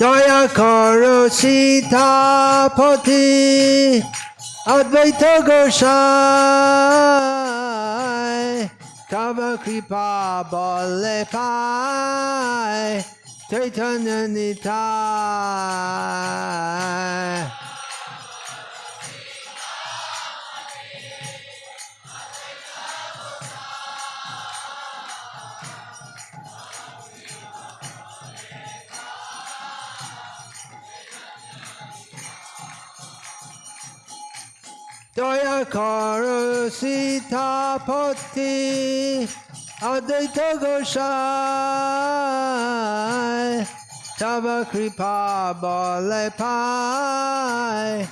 Daya karo Sitapati Advaita Gosai Kava Kripa Bole Pai Chaitanya Nitai Daya karo Sitapati Advaita Gosai Tava Kripa Bole Pai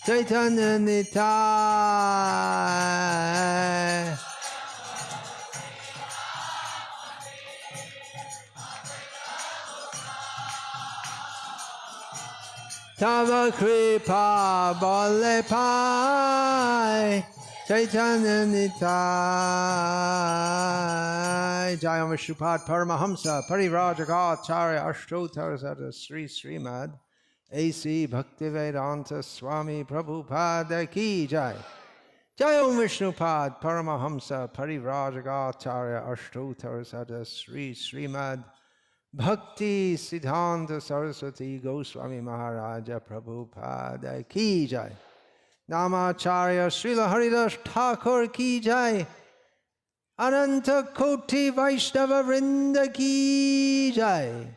Chaitanya Nitai Tava Kripa Bole Pai Chaitanya Nitai Jaya Vishnupada Paramahamsa Parivrajakaracharya Ashtottara Sada Sri Srimad A.C. Bhaktivedanta Swami Prabhupada Ki Jai Jaya Vishnupada Paramahamsa Parivrajakaracharya Ashtottara Sada Sri Srimad Bhakti Siddhanta Saraswati Goswami Maharaja Prabhupada Ki Jai Namacharya Srila Haridas Thakur Ki Jai Ananta Koti Vaishnava Vrinda Ki Jai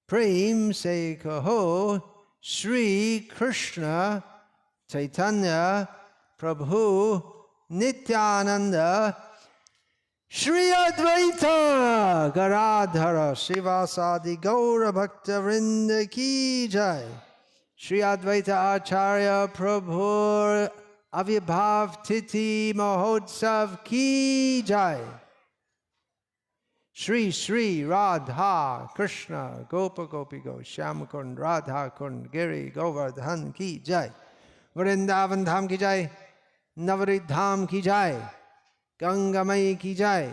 Prem Se Kaho Shri Krishna Chaitanya Prabhu Nityananda Shri Advaita Garadhara Srivasadi Gaura Bhakta Vrinda Ki Jai Shri Advaita Acharya Prabhu Avibhav Titi Mahotsav Ki Jai Shri Shri Radha Krishna Gopa Gopi Go Shyamakund Radha Kund Giri Govardhan Ki Jai Vrindavan Dham Ki Jai Navarit Dham Ki Jai Ganga Mai Ki Jai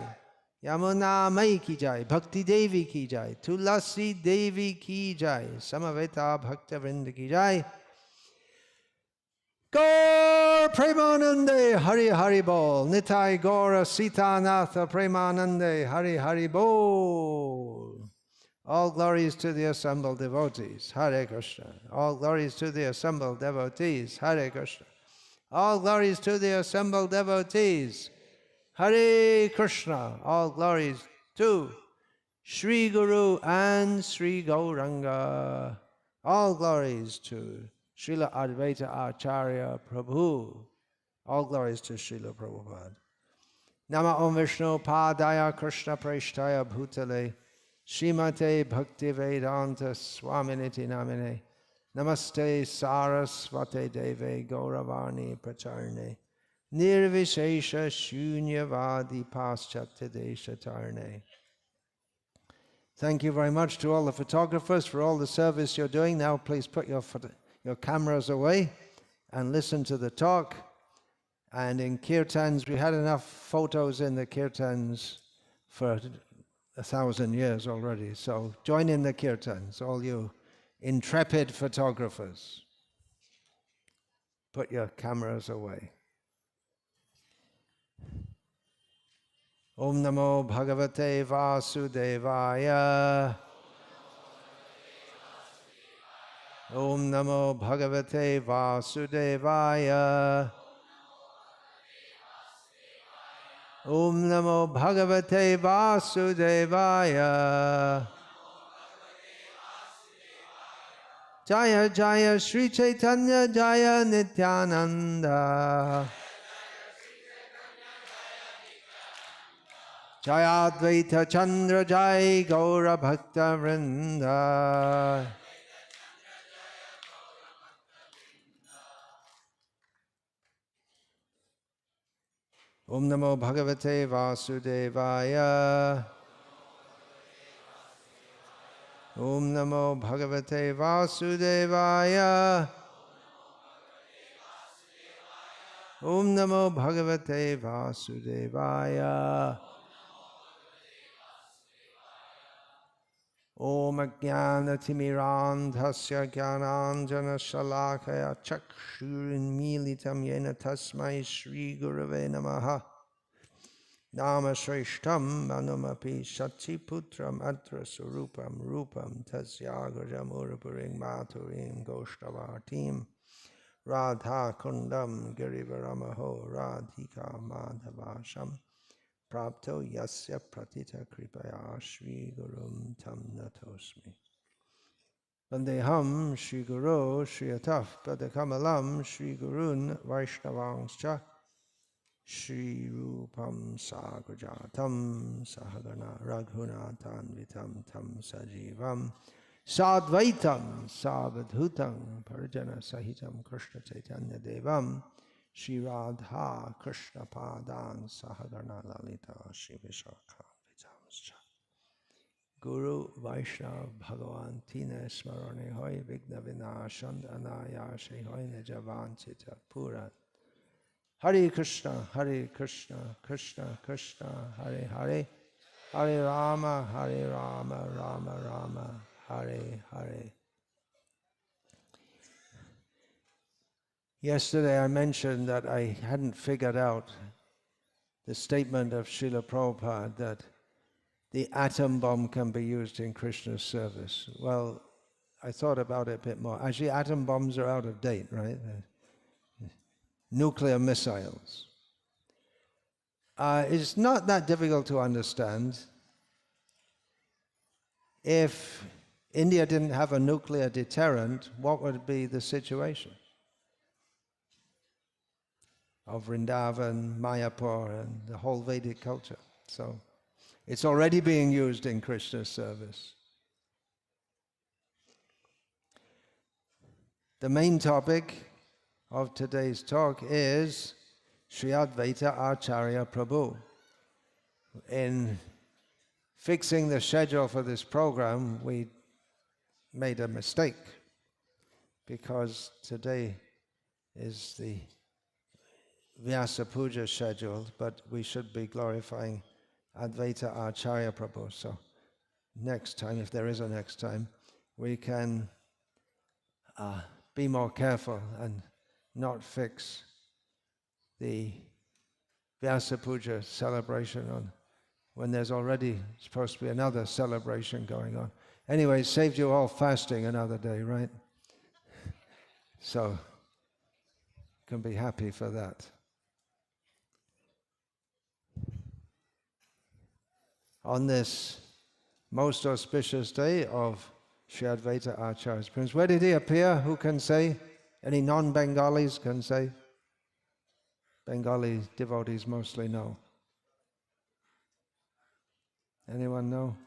Yamuna Mai Ki Jai Bhakti Devi Ki Jai Tulasi Devi Ki Jai Samaveta Bhakta Vrinda Ki Jai Gaur Premanande Hari Hari Bol Nitai Gaura Sita Natha Premanande Hari Hari Bol. All glories to the assembled devotees, Hare Krishna. All glories to the assembled devotees, Hare Krishna. All glories to the assembled devotees, Hare Krishna. All glories to Sri Guru and Sri Gauranga. All glories to Srila Advaita Acharya Prabhu. All glories to Srila Prabhupada. Nama Om Vishnu Padaya Krishna Preshtaya Bhutale Srimate Bhaktivedanta Swaminiti Namine Namaste Sarasvate Deve Gauravani Pracharne Nirvishesha Shunyavadi Paschatadesha Tarne. Thank you very much to all the photographers for all the service you're doing. Now please put your cameras away and listen to the talk. And in kirtans, we had enough photos in the kirtans for 1,000 years already. So join in the kirtans, all you intrepid photographers. Put your cameras away. Om Namo Bhagavate Vasudevaya. Om Namo Bhagavate Vasudevaya. Om Namo Bhagavate Vasudevaya. Jaya Jaya Sri Chaitanya Jaya Nityananda. Jaya Advaita Chandra Jai Gaura Bhakta Vrinda. Om Namo Bhagavate Vasudevaya. Om Namo Bhagavate Vasudevaya. Om Namo Bhagavate Vasudevaya. Om Ajnana Timirandhasya Jnananjana Shalakaya Chakshurinmilitam Yena Tasmai Shri Gurave Namaha. Nama Shreshtam Manumapi Shachiputram Atra Surupam Rupam Tasyagajam Urapuring Maturim Goshtavatim Radha Kundam Girivaramaho Radhika Madhavasham Prapto Yasya Pratita Kripaya Shri Gurum Tam Natosmi. Vandeham Shri Guru Shri Ataf Padakamalam Shri Gurun Vaishnavangscha Shri Rupam Sagrajatam Sahagana Raghunathan Vitam Tam Sajivam Sadvaitam Savadhutam Parijana Sahitam Krishna Chaitanya Devam Shri Radha Krishna Padan Sahagana Lalita Shri Vishakha Vitamscha Guru Vaishnav Bhagavan Tina Smarane Hoy Vigna Vinashan Anayashe Hoy Nijavan Chita Puran Hare Krishna, Krishna Krishna, Hare Hare, Hare Rama, Rama Rama, Hare Hare. Yesterday I mentioned that I hadn't figured out the statement of Srila Prabhupada that the atom bomb can be used in Krishna's service. Well, I thought about it a bit more. Actually, atom bombs are out of date, right? Nuclear missiles. It's not that difficult to understand. If India didn't have a nuclear deterrent, what would be the situation of Vrindavan, Mayapur, and the whole Vedic culture? So it's already being used in Krishna's service. The main topic of today's talk is Sri Advaita Acharya Prabhu. In fixing the schedule for this program, we made a mistake because today is the Vyasa-puja scheduled, but we should be glorifying Advaita Acharya Prabhu. So next time, if there is a next time, we can be more careful and not fix the Vyasa-puja celebration on when there's already supposed to be another celebration going on. Anyway, it saved you all fasting another day, right? So, you can be happy for that. On this most auspicious day of Sri Advaita Acharya's Prince, where did he appear? Who can say? Any non-Bengalis can say? Bengali devotees mostly know. Anyone know?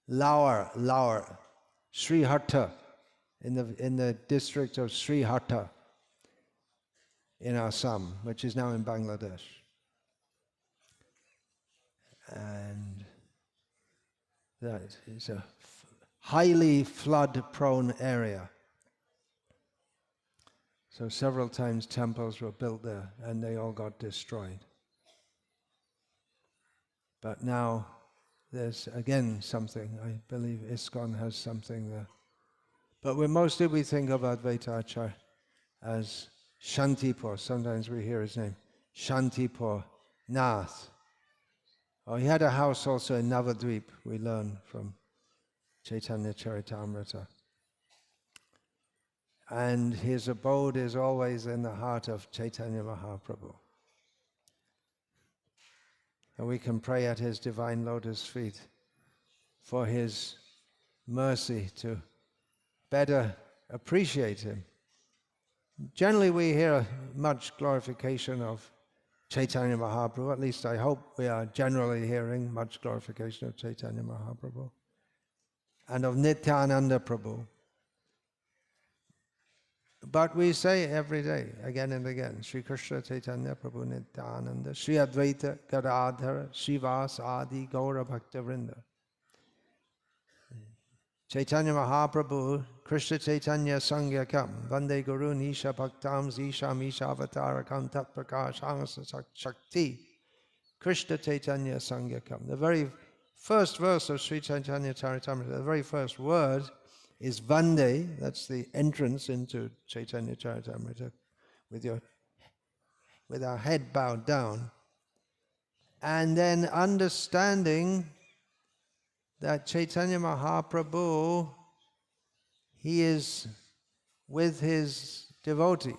Laur, Srihatta, in the district of Srihatta in Assam, which is now in Bangladesh. And that is a highly flood-prone area. So several times temples were built there and they all got destroyed. But now there's again something. I believe ISKCON has something there. But we think of Advaita Acharya as Shantipur. Sometimes we hear his name, Shantipur Nath. Oh, he had a house also in Navadvip, we learn from Chaitanya Charitamrita. And his abode is always in the heart of Chaitanya Mahaprabhu. And we can pray at his divine lotus feet for his mercy to better appreciate him. Generally we hear much glorification of Chaitanya Mahaprabhu, at least I hope we are generally hearing much glorification of Chaitanya Mahaprabhu and of Nityananda Prabhu. But we say every day, again and again, Sri Krishna Chaitanya Prabhu Nityananda, Sri Advaita Gadadhara, Srivas Adi Gaura Bhakta Vrinda. Chaitanya Mahaprabhu, Krishna Chaitanya Sangyakam, Vande Guru Nisha Bhaktam Zisham Isha Avatarakam Tat Prakash Angasa Shakti, Krishna Chaitanya Sangyakam. The very first verse of Sri Chaitanya Charitamrita, the very first word is Vande, that's the entrance into Chaitanya Charitamrita, with our head bowed down, and then understanding that Chaitanya Mahaprabhu, he is with his devotees.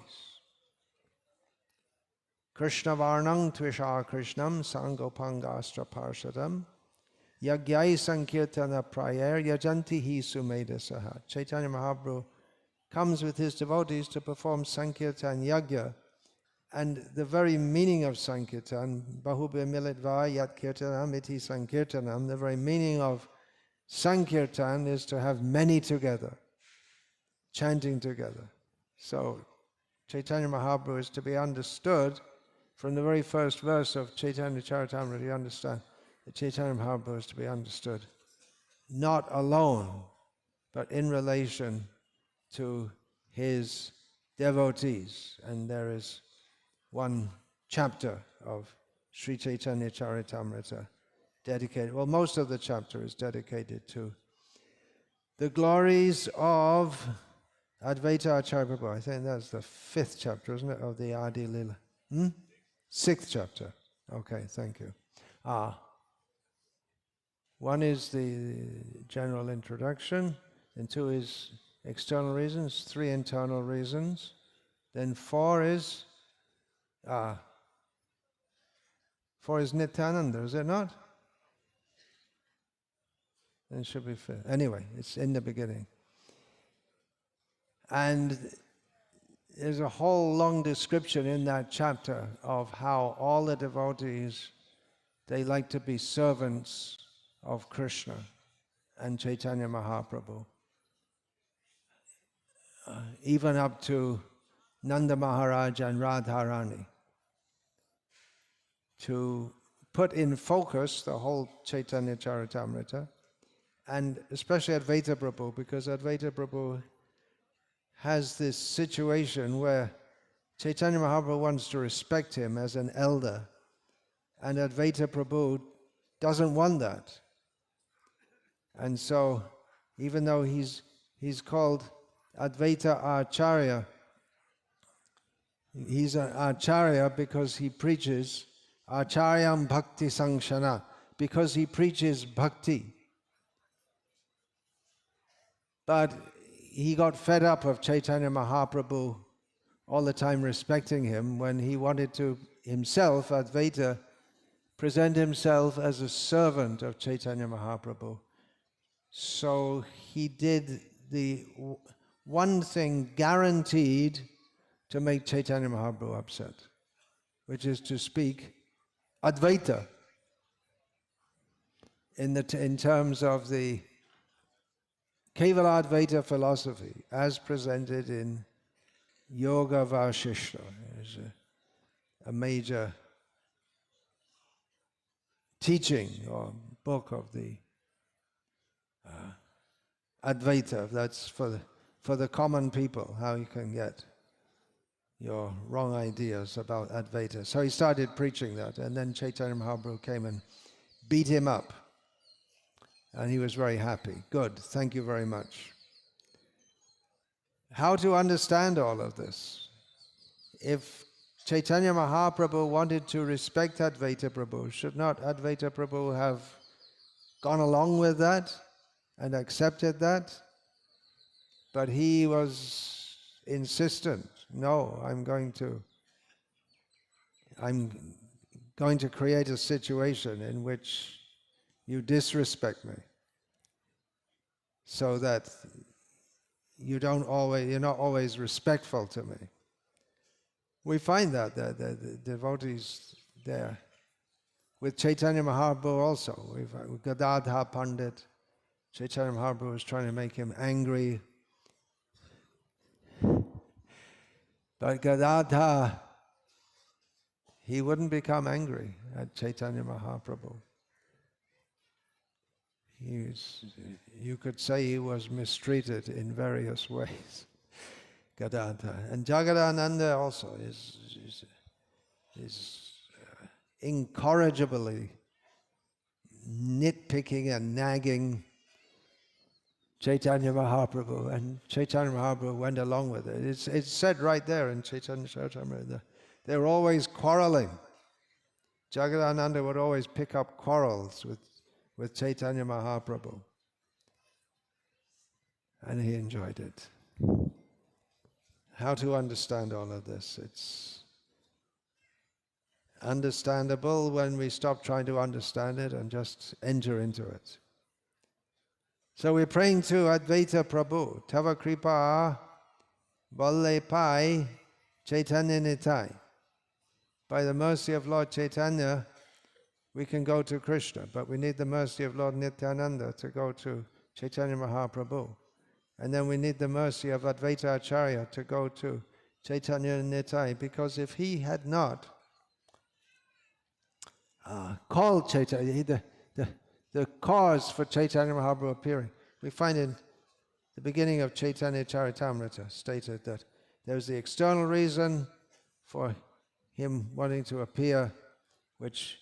Krishna Varnang Tvisha Krishnam Sangopangastra Parshadam Yagyai Sankirtana Prayer Yajanti Hi Sumeda Saha. Chaitanya Mahaprabhu comes with his devotees to perform Sankirtan Yagya. And the very meaning of Sankirtan, Bahubhe Militva Yat Kirtanam Iti Sankirtanam, the very meaning of Sankirtan is to have many together, chanting together. So Chaitanya Mahaprabhu is to be understood from the very first verse of Chaitanya Charitamrita. You understand that Chaitanya Mahaprabhu is to be understood not alone, but in relation to his devotees. And there is one chapter of Sri Chaitanya Charitamrita dedicated, well, most of the chapter is dedicated to the glories of Advaita Acharya Prabhu. I think that's the 5th chapter, isn't it, of the Adi Lila? 6th chapter. Okay, thank you. One is the general introduction, and 2 is external reasons, 3 internal reasons, then 4 is Nityananda, is it not? It should be fair. Anyway, it's in the beginning. And there's a whole long description in that chapter of how all the devotees, they like to be servants of Krishna and Chaitanya Mahaprabhu. Even up to Nanda Maharaj and Radharani. To put in focus the whole Chaitanya Charitamrita, and especially Advaita Prabhu, because Advaita Prabhu has this situation where Chaitanya Mahaprabhu wants to respect him as an elder, and Advaita Prabhu doesn't want that. And so, even though he's called Advaita Acharya, he's an Acharya because he preaches Acharyam Bhakti Sangshana, because he preaches bhakti. But he got fed up of Chaitanya Mahaprabhu all the time respecting him when he wanted to himself, Advaita, present himself as a servant of Chaitanya Mahaprabhu. So he did the one thing guaranteed to make Chaitanya Mahaprabhu upset, which is to speak Advaita in terms of the Kevala Advaita philosophy as presented in Yoga Vasishta. Is a major teaching or book of the Advaita. That's for the common people, how you can get your wrong ideas about Advaita. So he started preaching that, and then Chaitanya Mahaprabhu came and beat him up. And he was very happy. Good, thank you very much. How to understand all of this? If Chaitanya Mahaprabhu wanted to respect Advaita Prabhu. Should not Advaita Prabhu have gone along with that and accepted that? But he was insistent. No, I'm going to create a situation in which you disrespect me, so that you're not always respectful to me. We find that the devotees there. With Chaitanya Mahaprabhu also, with Gadadha Pandit, Chaitanya Mahaprabhu was trying to make him angry. But Gadadha, he wouldn't become angry at Chaitanya Mahaprabhu. You could say he was mistreated in various ways, Gadadha. And Jagadananda also is incorrigibly nitpicking and nagging Chaitanya Mahaprabhu, and Chaitanya Mahaprabhu went along with it. It's said right there in Chaitanya Charitamrita. They were always quarreling. Jagadananda would always pick up quarrels with Chaitanya Mahaprabhu, and he enjoyed it. How to understand all of this? It's understandable when we stop trying to understand it and just enter into it. So we're praying to Advaita Prabhu, Tava Kripa Balle Pai Chaitanya Nitai. By the mercy of Lord Chaitanya, we can go to Krishna, but we need the mercy of Lord Nityananda to go to Chaitanya Mahaprabhu. And then we need the mercy of Advaita Acharya to go to Chaitanya Nitai, because if he had not called Chaitanya, the cause for Chaitanya Mahaprabhu appearing, we find in the beginning of Chaitanya Charitamrita stated that there's the external reason for him wanting to appear, which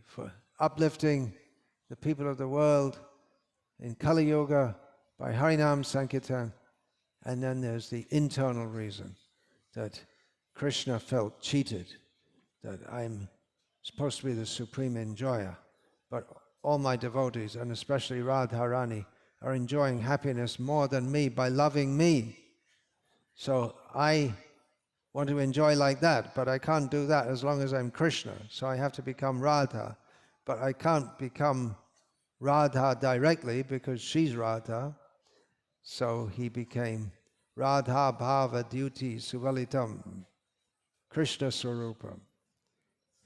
for uplifting the people of the world in Kali Yuga by Harinam Sankirtan. And then there's the internal reason that Krishna felt cheated, that I'm supposed to be the supreme enjoyer, but all my devotees, and especially Radharani, are enjoying happiness more than me by loving me. So I want to enjoy like that, but I can't do that as long as I'm Krishna. So I have to become Radha, but I can't become Radha directly because she's Radha. So he became Radha Bhava Duty Suvalitam, Krishna Swarupam,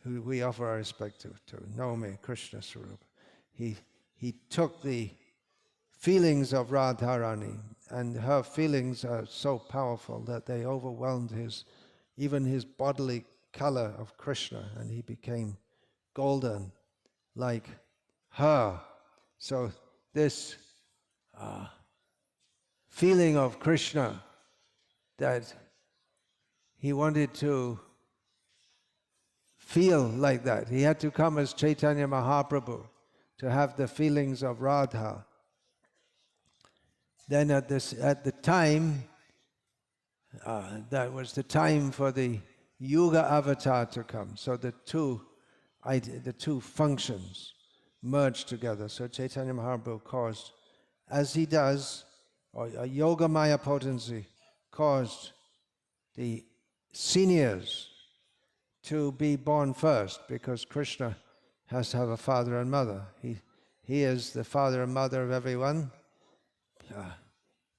who we offer our respect to Nome Krishna Swarupa. He took the feelings of Radharani, and her feelings are so powerful that they overwhelmed even his bodily color of Krishna, and he became golden like her. So this feeling of Krishna, that he wanted to feel like that, he had to come as Chaitanya Mahaprabhu to have the feelings of Radha. Then at the time, that was the time for the Yuga avatar to come. So the two functions merged together. So Chaitanya Mahaprabhu caused, as he does, or a Yoga Maya potency caused the seniors to be born first, because Krishna has to have a father and mother. He is the father and mother of everyone.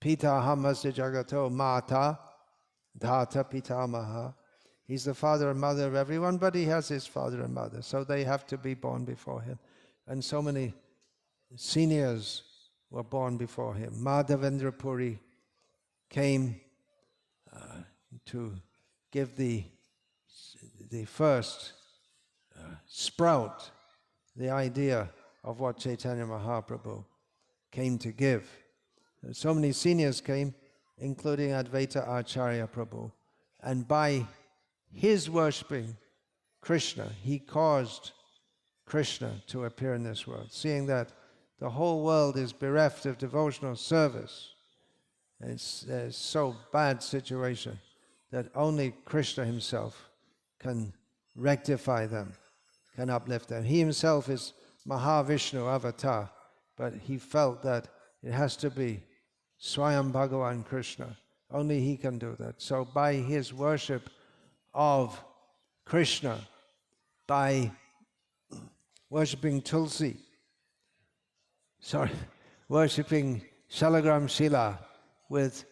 Pita hamasya jagato mata dhata pitamaha. He's the father and mother of everyone, but he has his father and mother, so they have to be born before him. And so many seniors were born before him. Madhavendra Puri came to give the first sprout, the idea of what Chaitanya Mahaprabhu came to give. So many seniors came, including Advaita Acharya Prabhu, and by his worshipping Krishna, he caused Krishna to appear in this world, seeing that the whole world is bereft of devotional service. It's so bad situation that only Krishna himself can rectify them, can uplift them. He himself is Mahavishnu avatar, but he felt that it has to be Swayam Bhagavan Krishna. Only he can do that. So by his worship of Krishna, by worshipping Tulsi, worshipping Shalagram Shila with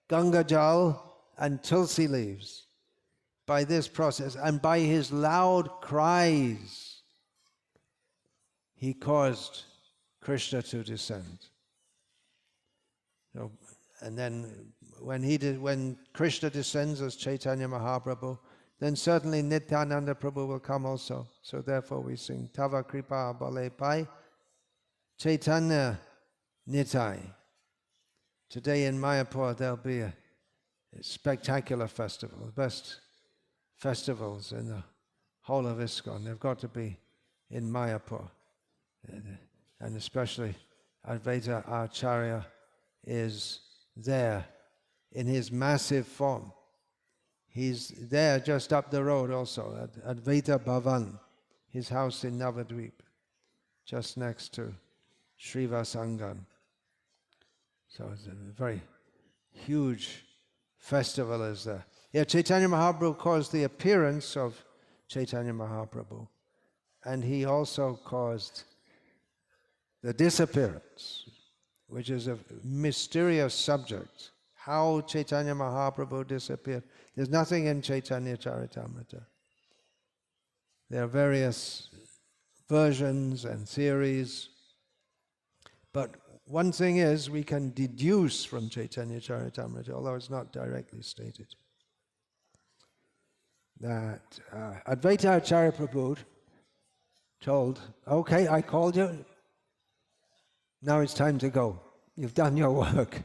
Ganga Jal and Tulsi leaves, by this process and by his loud cries, he caused Krishna to descend. So, and then when Krishna descends as Chaitanya Mahaprabhu, then certainly Nityananda Prabhu will come also. So therefore we sing Tava Kripa Bale Pai Chaitanya Nitai. Today in Mayapur there'll be a spectacular festival, the best festivals in the whole of ISKCON. They've got to be in Mayapur. And especially Advaita Acharya is there in his massive form. He's there just up the road also at Advaita Bhavan, his house in Navadvip, just next to Srivasangan. So it's a very huge festival is there. Yeah, Chaitanya Mahaprabhu caused the appearance of Chaitanya Mahaprabhu, and he also caused the disappearance, which is a mysterious subject. How Chaitanya Mahaprabhu disappeared. There's nothing in Chaitanya Charitamrita. There are various versions and theories, but one thing is we can deduce from Chaitanya Charitamrita, although it's not directly stated, that Advaita Acharya Prabhu told, okay, I called you, now it's time to go. You've done your work.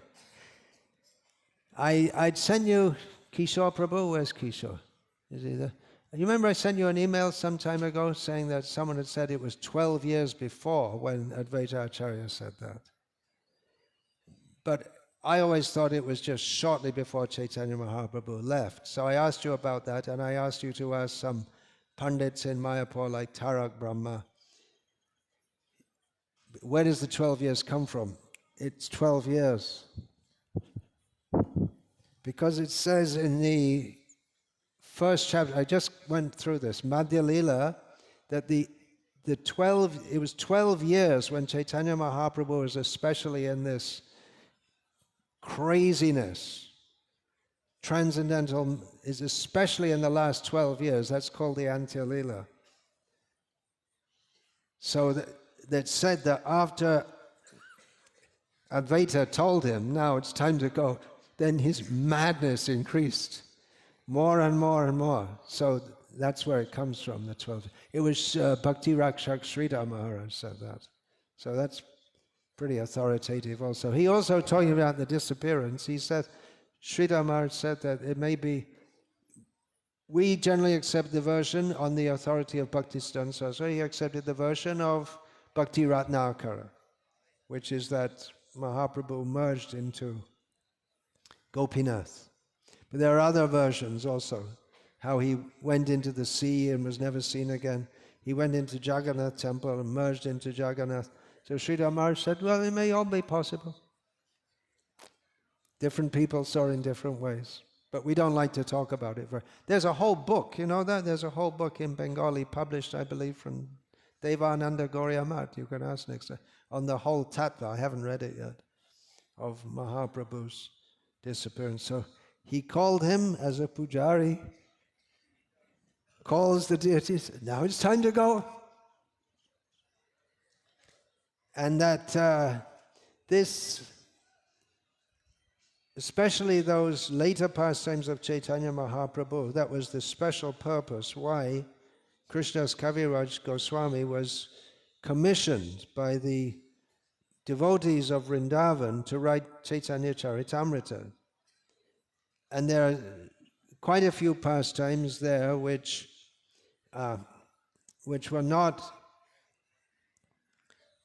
I'd send you Kishore Prabhu. Where's Kishore? Is he there? You remember I sent you an email some time ago saying that someone had said it was 12 years before when Advaita Acharya said that. But I always thought it was just shortly before Chaitanya Mahaprabhu left. So I asked you about that, and I asked you to ask some pundits in Mayapur like Tarak Brahma. Where does the 12 years come from? It's 12 years. Because it says in the first chapter, I just went through this, Madhya Lila, that it was 12 years when Chaitanya Mahaprabhu was especially in this craziness. Transcendental is especially in the last 12 years. That's called the Antya Lila. So that said that after Advaita told him, now it's time to go, then his madness increased more and more and more. So that's where it comes from, the 12. It was Bhakti Rakshak Sridhar Maharaj said that. So that's pretty authoritative also. He also, talking about the disappearance, he said, Sridhar Maharaj said that it may be, we generally accept the version on the authority of Bhaktisiddhanta Saraswati. He accepted the version of Bhakti Ratnakara, which is that Mahaprabhu merged into Gopinath. But there are other versions also, how he went into the sea and was never seen again. He went into Jagannath temple and merged into Jagannath. So Sridhar Maharaj said, well, it may all be possible. Different people saw in different ways. But we don't like to talk about it. There's a whole book, you know that? There's a whole book in Bengali published, I believe, from Devananda Gauriamat, you can ask next time, on the whole tattva, I haven't read it yet, of Mahaprabhu's disappearance. So he called him as a pujari, calls the deities, now it's time to go. And that this, especially those later pastimes of Chaitanya Mahaprabhu, that was the special purpose why Krishna's Kaviraj Goswami was commissioned by the devotees of Vrindavan to write Chaitanya Charitamrita. And there are quite a few pastimes there which were not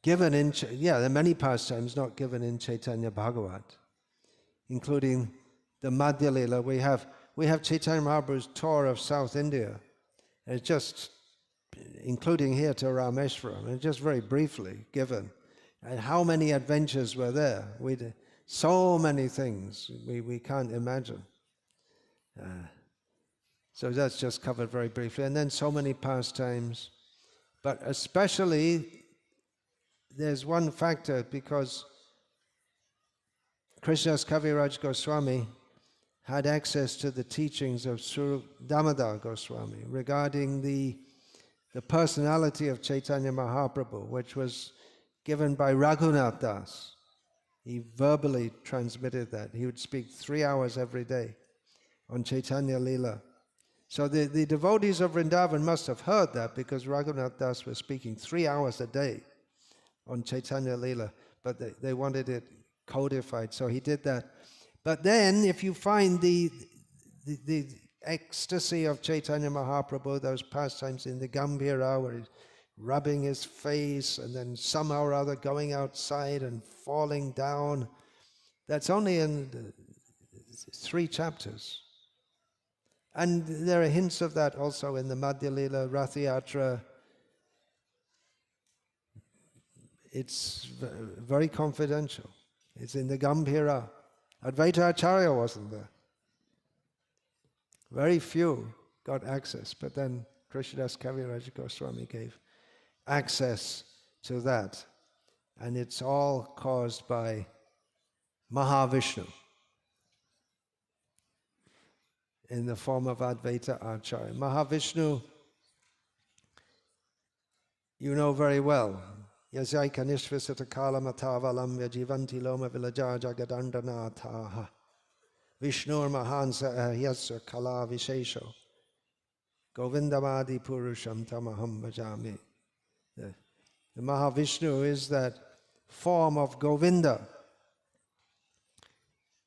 given in, there are many pastimes not given in Chaitanya Bhagavat, including the Madhya Lila. We have we have Chaitanya Mahaprabhu's tour of South India. And it's just, including here to Rameshwaram, and just very briefly given. And how many adventures were there? So many things we can't imagine. So that's just covered very briefly. And then so many pastimes. But especially, there's one factor, because Krishnadas Kaviraj Goswami had access to the teachings of Sri Damodar Goswami regarding the personality of Chaitanya Mahaprabhu, which was given by Raghunath Das. He verbally transmitted that. He would speak 3 hours every day on Chaitanya Leela. So the devotees of Vrindavan must have heard that, because Raghunath Das was speaking 3 hours a day on Chaitanya Leela, but they wanted it codified, so he did that. But then if you find the ecstasy of Chaitanya Mahaprabhu, those pastimes in the Gambhira, where he's rubbing his face and then somehow or other going outside and falling down, that's only in 3 chapters. And there are hints of that also in the Madhya Leela, Rathayatra. It's very confidential. It's in the Gambhira. Advaita Acharya wasn't there. Very few got access, but then Krishnadas Kaviraj Goswami gave access to that. And it's all caused by Mahavishnu in the form of Advaita Acharya. Mahavishnu, you know very well. Yasai kanishvisata kalamatavalam yajivanti loma vilaja jagadandanaataha. Vishnur mahansa ahyasya kala vishesho. Govindamadi purusham tamaham bhajami. The Mahavishnu is that form of Govinda.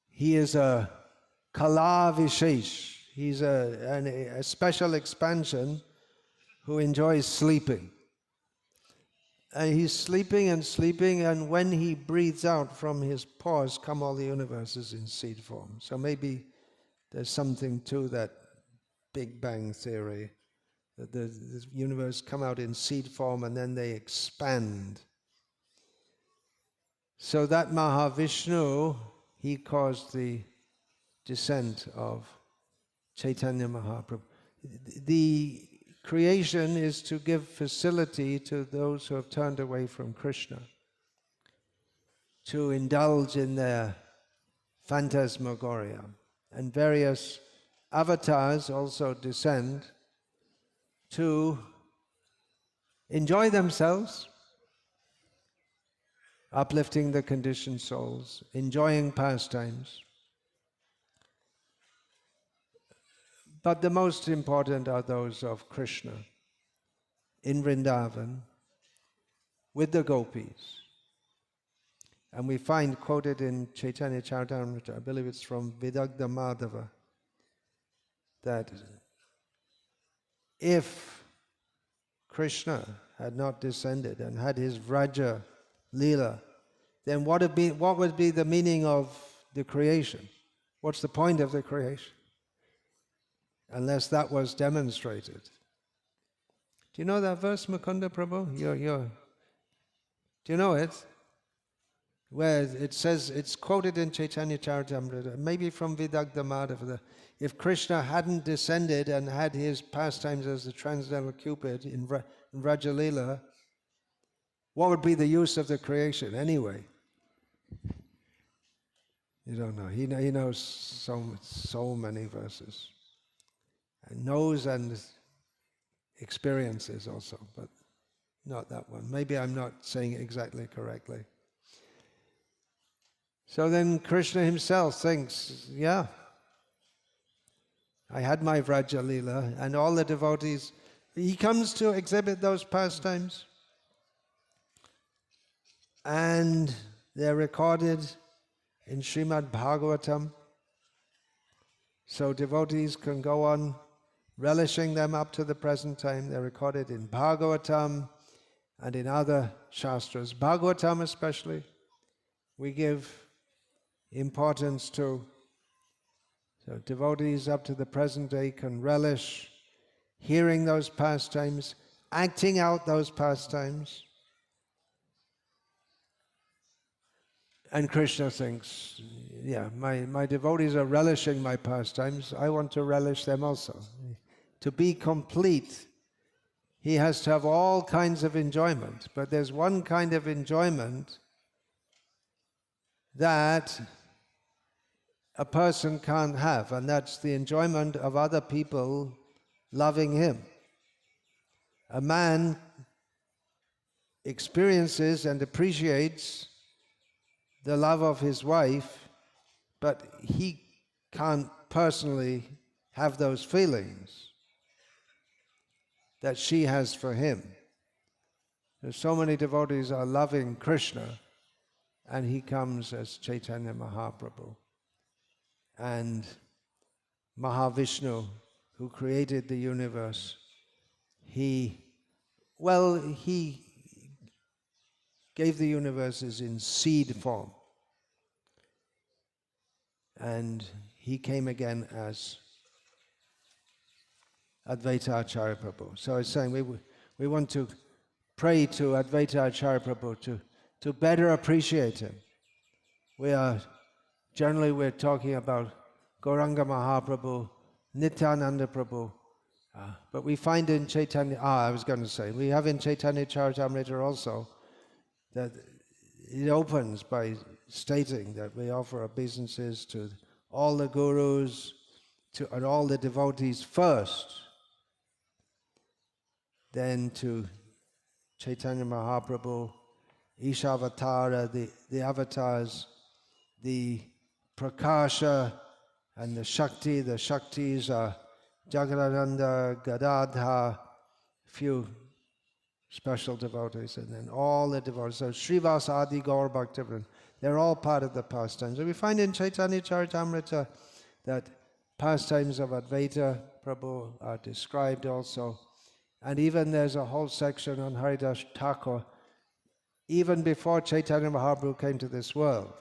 He is a Kala Vishesh. He's a special expansion who enjoys sleeping. And he's sleeping, and when he breathes out from his pores come all the universes in seed form. So maybe there's something to that Big Bang theory, that the universe come out in seed form and then they expand. So that Mahavishnu, he caused the descent of Chaitanya Mahaprabhu. The creation is to give facility to those who have turned away from Krishna to indulge in their phantasmagoria. And various avatars also descend to enjoy themselves, uplifting the conditioned souls, enjoying pastimes. But the most important are those of Krishna in Vrindavan with the gopis. And we find quoted in Chaitanya Charitamrita, I believe it's from Vidagdha Madhava, that if Krishna had not descended and had his Vraja Leela, then what would be the meaning of the creation? What's the point of the creation? Unless that was demonstrated. Do you know that verse, Mukunda Prabhu? Do you know it? Where it says, it's quoted in Chaitanya Charitamrita, maybe from Vidagdha Madhava, if Krishna hadn't descended and had his pastimes as the transcendental Cupid in Vrajalila, what would be the use of the creation anyway? You don't know. He knows so many verses. And knows and experiences also, but not that one. Maybe I'm not saying it exactly correctly. So then Krishna himself thinks, yeah, I had my Vraja Leela, and all the devotees, he comes to exhibit those pastimes, and they're recorded in Srimad Bhagavatam, so devotees can go on relishing them up to the present time. They're recorded in Bhagavatam and in other Shastras. Bhagavatam especially, we give importance to. So devotees up to the present day can relish hearing those pastimes, acting out those pastimes. And Krishna thinks, yeah, my devotees are relishing my pastimes, I want to relish them also. To be complete, he has to have all kinds of enjoyment, but there's one kind of enjoyment that a person can't have, and that's the enjoyment of other people loving him. A man experiences and appreciates the love of his wife, but he can't personally have those feelings that she has for him. There's so many devotees are loving Krishna, and he comes as Chaitanya Mahaprabhu. And Mahavishnu, who created the universe, he gave the universes in seed form. And he came again as Advaita Acharya Prabhu. So it's saying we want to pray to Advaita Acharya Prabhu to better appreciate him. We're talking about Gauranga Mahaprabhu, Nityananda Prabhu, but we find in Chaitanya, we have in Chaitanya Charitamrita also that it opens by stating that we offer obeisances to all the gurus and all the devotees first, then to Chaitanya Mahaprabhu, Ishavatara, the avatars, the Prakasha and the Shakti. The Shaktis are Jagadananda, Gadadha, few special devotees, and then all the devotees. So Srivasa Adi Gaur Bhaktivinoda, they're all part of the pastimes. So we find in Chaitanya Charitamrita that pastimes of Advaita Prabhu are described also. And even there's a whole section on Haridas Thakur, even before Chaitanya Mahaprabhu came to this world,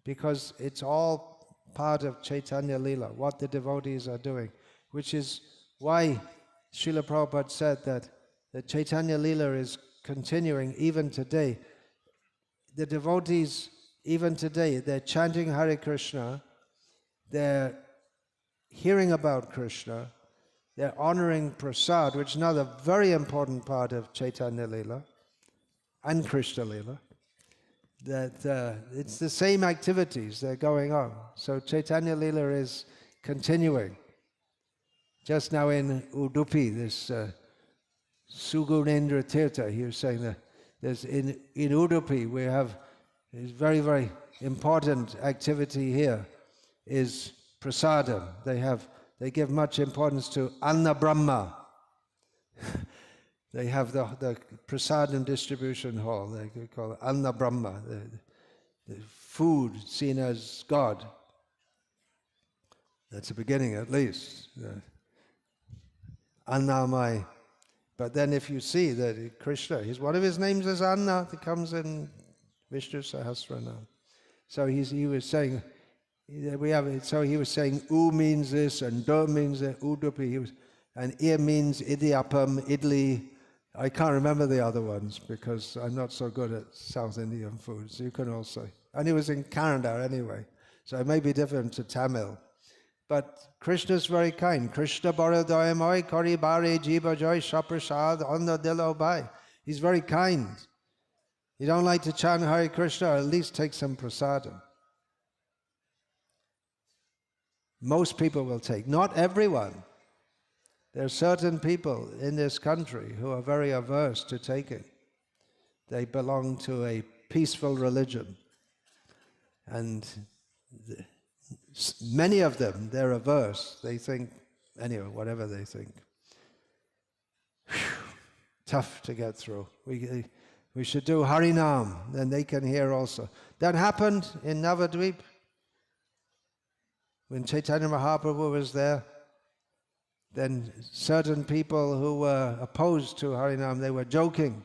because it's all part of Chaitanya Lila, what the devotees are doing, which is why Srila Prabhupada said that the Chaitanya Lila is continuing even today. The devotees, even today, they're chanting Hare Krishna, they're hearing about Krishna, they're honoring prasad, which is another very important part of Chaitanya Lila and Krishna Lila. That it's the same activities that are going on. So Chaitanya Lila is continuing. Just now in Udupi, this Sugunendra Tirtha, he was saying that there's in Udupi we have this very, very important activity here is prasadam. They give much importance to Anna Brahma. They have the prasadam distribution hall. They call it Anna Brahma, the food seen as God. That's the beginning, at least. Annamai. But then if you see that Krishna, one of his names is Anna, that comes in Vishnu Sahasranam. So he was saying, he was saying U means this and Do means that, Udupi, and Ir means Idiyappam, Idli. I can't remember the other ones because I'm not so good at South Indian foods. You can also. And he was in Kannada anyway, so it may be different to Tamil. But Krishna's very kind. Krishna Bharadayamai Kari Bhare Jiva Joy Shaprasad Anda Dilo Bhai. He's very kind. You don't like to chant Hare Krishna, at least take some prasadam. Most people will take, not everyone. There are certain people in this country who are very averse to taking. They belong to a peaceful religion. And many of them, they're averse. They think, anyway, whatever they think. Whew, tough to get through. We should do Harinam, then they can hear also. That happened in Navadvip. When Chaitanya Mahaprabhu was there, then certain people who were opposed to Harinam, they were joking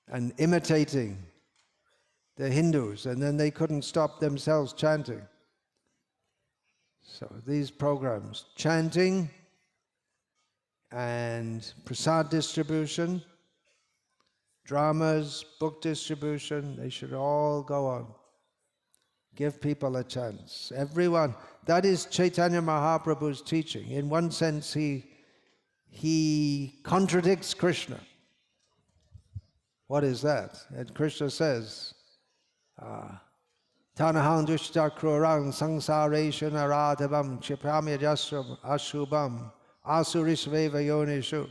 and imitating the Hindus, and then they couldn't stop themselves chanting. So these programs, chanting and prasad distribution, dramas, book distribution, they should all go on. Give people a chance. Everyone. That is Chaitanya Mahaprabhu's teaching. In one sense, he contradicts Krishna. What is that? And Krishna says, Tanahang dushta krurang sangsareshun aradhavam chipramya jasram ashubam asurishveva yonishu.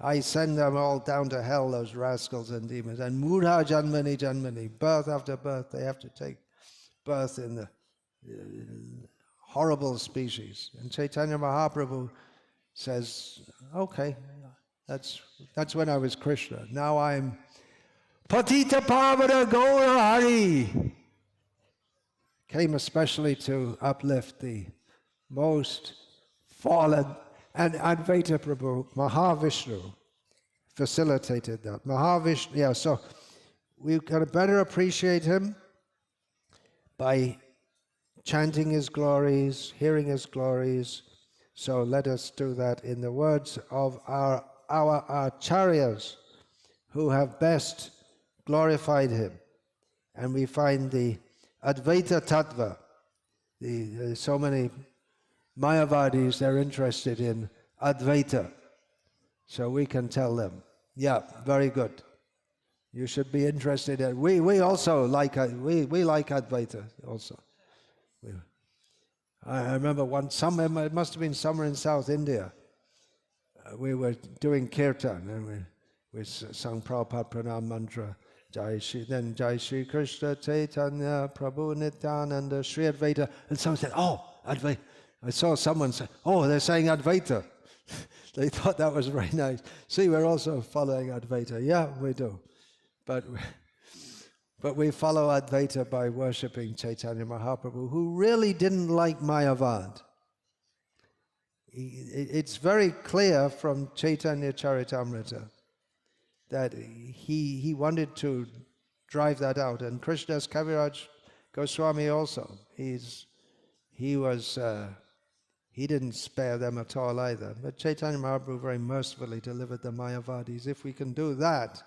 I send them all down to hell, those rascals and demons. And mudha janmani janmani, birth after birth, they have to take birth in the horrible species. And Chaitanya Mahaprabhu says, okay, that's when I was Krishna. Now I'm Patita Pavana Gaura Hari. Came especially to uplift the most fallen. And Advaita Prabhu, Mahavishnu, facilitated that. Mahavishnu, yeah, so we've got to better appreciate him by chanting his glories, hearing his glories. So let us do that in the words of our acharyas who have best glorified him. And we find the Advaita Tattva, so many Mayavadis, they're interested in Advaita. So we can tell them, yeah, very good. You should be interested in, we also like, we like Advaita also. I remember one summer, it must have been summer in South India, we were doing kirtan and we sang Prabhupada Pranam Mantra, then Jai Shri Krishna Chaitanya Prabhu Nityananda Shri Advaita, and someone said, oh, Advaita. I saw someone say, oh, they're saying Advaita. They thought that was very nice. See, we're also following Advaita. Yeah, we do. But we follow Advaita by worshipping Chaitanya Mahaprabhu, who really didn't like Mayavad. It's very clear from Chaitanya Charitamrita that he wanted to drive that out. And Krishnadas Kaviraj Goswami also. He didn't spare them at all either. But Chaitanya Mahaprabhu very mercifully delivered the Mayavadis. If we can do that,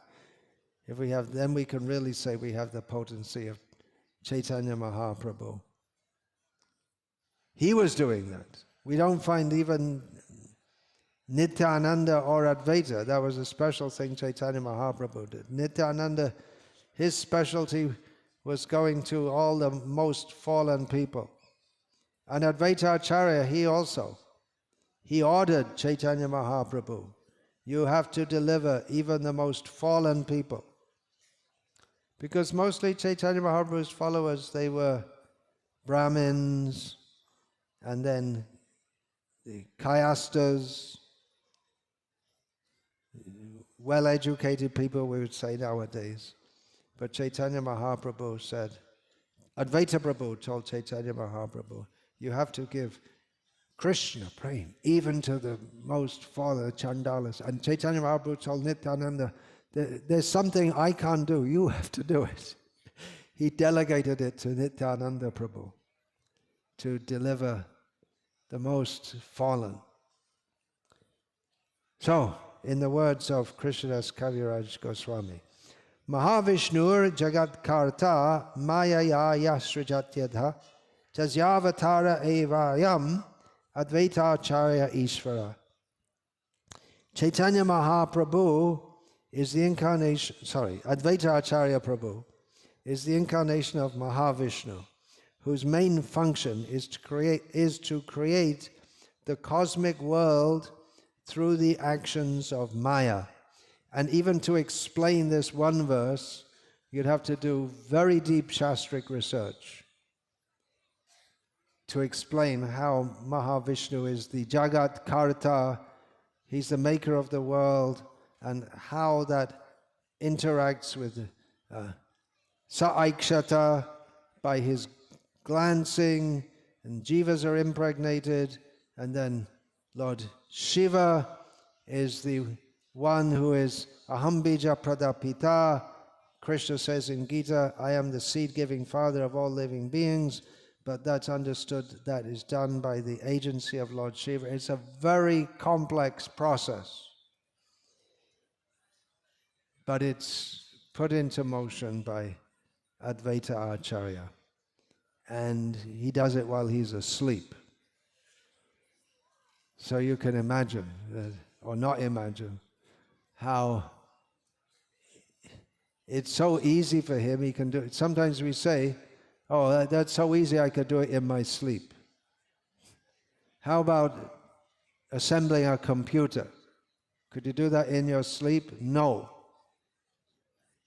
then we can really say we have the potency of Chaitanya Mahaprabhu. He was doing that. We don't find even Nityananda or Advaita. That was a special thing Chaitanya Mahaprabhu did. Nityananda, his specialty was going to all the most fallen people. And Advaita Acharya, he ordered Chaitanya Mahaprabhu, you have to deliver even the most fallen people. Because mostly Chaitanya Mahaprabhu's followers, they were Brahmins, and then the Kayastas, well-educated people, we would say nowadays. But Chaitanya Mahaprabhu said, Advaita Prabhu told Chaitanya Mahaprabhu, you have to give Krishna prem, even to the most fallen Chandalas. And Chaitanya Mahaprabhu told Nityananda, there's something I can't do, you have to do it. He delegated it to Nityananda Prabhu to deliver the most fallen. So, in the words of Krishnadas Kaviraj Goswami, Mahavishnur Jagat Karta Mayaya Yasrajatyadha Tasyavatara Evayam Advaita Acharya Ishvara. Chaitanya Mahaprabhu is the incarnation, Advaita Acharya Prabhu is the incarnation of Mahavishnu, whose main function is to create the cosmic world through the actions of Maya. And even to explain this one verse, you'd have to do very deep Shastric research to explain how Mahavishnu is the Jagat Karta, he's the maker of the world, and how that interacts with Sa-aikshata by his glancing, and jivas are impregnated, and then Lord Shiva is the one who is Ahambija Pradapita. Krishna says in Gita, I am the seed-giving father of all living beings. but that's understood that is done by the agency of Lord Shiva. It's a very complex process, but it's put into motion by Advaita Acharya, and he does it while he's asleep. So you can imagine, or not imagine, how it's so easy for him, he can do it. Sometimes we say, oh, that's so easy, I could do it in my sleep. How about assembling a computer? Could you do that in your sleep? No.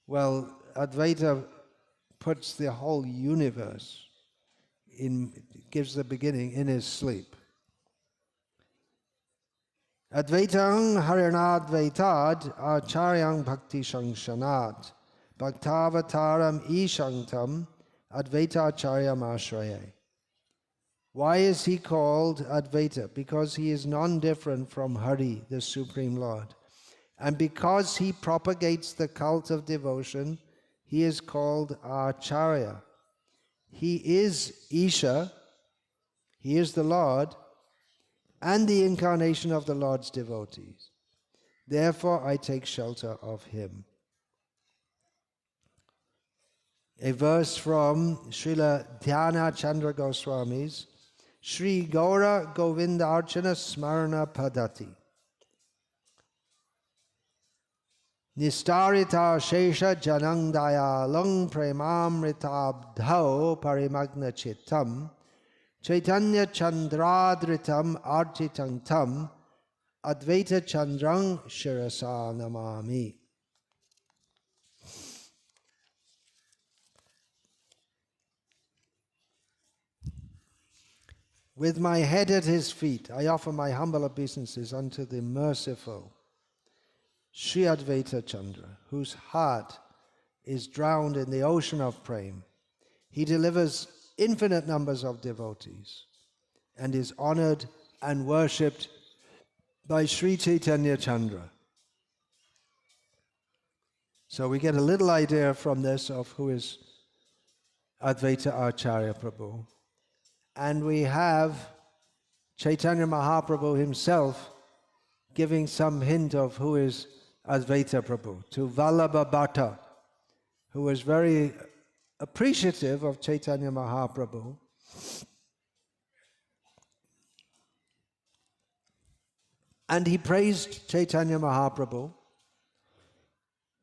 Well, Advaita puts the whole universe gives the beginning in his sleep. Advaitang harinadvaitad acharyang bhakti shangshanat bhaktavataram ishanktam advaita acharyam ashraye. Why is he called Advaita? Because he is non-different from Hari, the Supreme Lord. And because he propagates the cult of devotion, he is called Acharya. He is Isha, he is the Lord, and the incarnation of the Lord's devotees. Therefore, I take shelter of him. A verse from Srila Dhyana Chandra Goswami's Sri Gaura Govinda Archana Smarana Padati. Nistarita Shesha Janang Dayalang Premamritabdhao Parimagna Chitam Chaitanya Chandradritam Architang Tam Advaita Chandrang Shirasa Namami. With my head at his feet, I offer my humble obeisances unto the merciful Sri Advaita Chandra, whose heart is drowned in the ocean of prema. He delivers infinite numbers of devotees and is honored and worshipped by Sri Chaitanya Chandra. So we get a little idea from this of who is Advaita Acharya Prabhu. And we have Chaitanya Mahaprabhu himself giving some hint of who is Advaita Prabhu to Vallabha Bhatta, who was very appreciative of Chaitanya Mahaprabhu. And he praised Chaitanya Mahaprabhu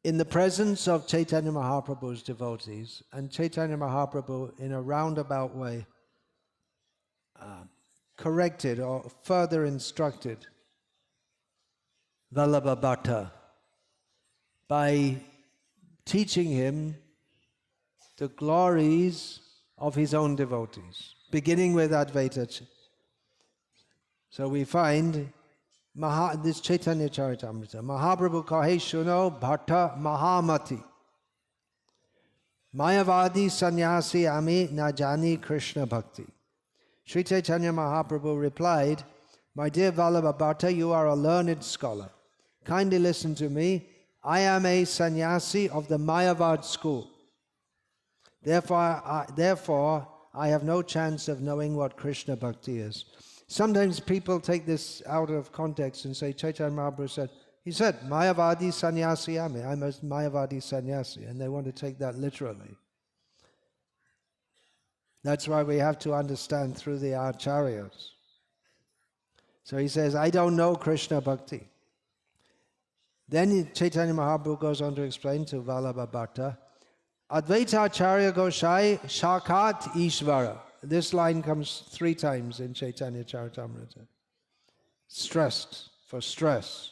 in the presence of Chaitanya Mahaprabhu's devotees, and Chaitanya Mahaprabhu, in a roundabout way, corrected or further instructed Vallabha Bhatta by teaching him the glories of his own devotees, beginning with Advaita. So we find this Chaitanya Charitamrita. Mahaprabhu kahe shuno bhatta mahamati. Mayavadi sannyasi ami na jani Krishna bhakti. Sri Chaitanya Mahaprabhu replied, my dear Vallabha Bhatta, you are a learned scholar. Kindly listen to me. I am a sannyasi of the Mayavad school. Therefore, I have no chance of knowing what Krishna Bhakti is. Sometimes people take this out of context and say, Chaitanya Mahaprabhu said, he said, Mayavadi sannyasi ame, I'm a Mayavadi sannyasi, and they want to take that literally. That's why we have to understand through the acharyas. So he says, I don't know Krishna Bhakti. Then Chaitanya Mahaprabhu goes on to explain to Vallabha Bhatta, Advaita Acharya Goshai Shakat Ishvara. This line comes 3 times in Chaitanya Charitamrita. Stressed, for stress.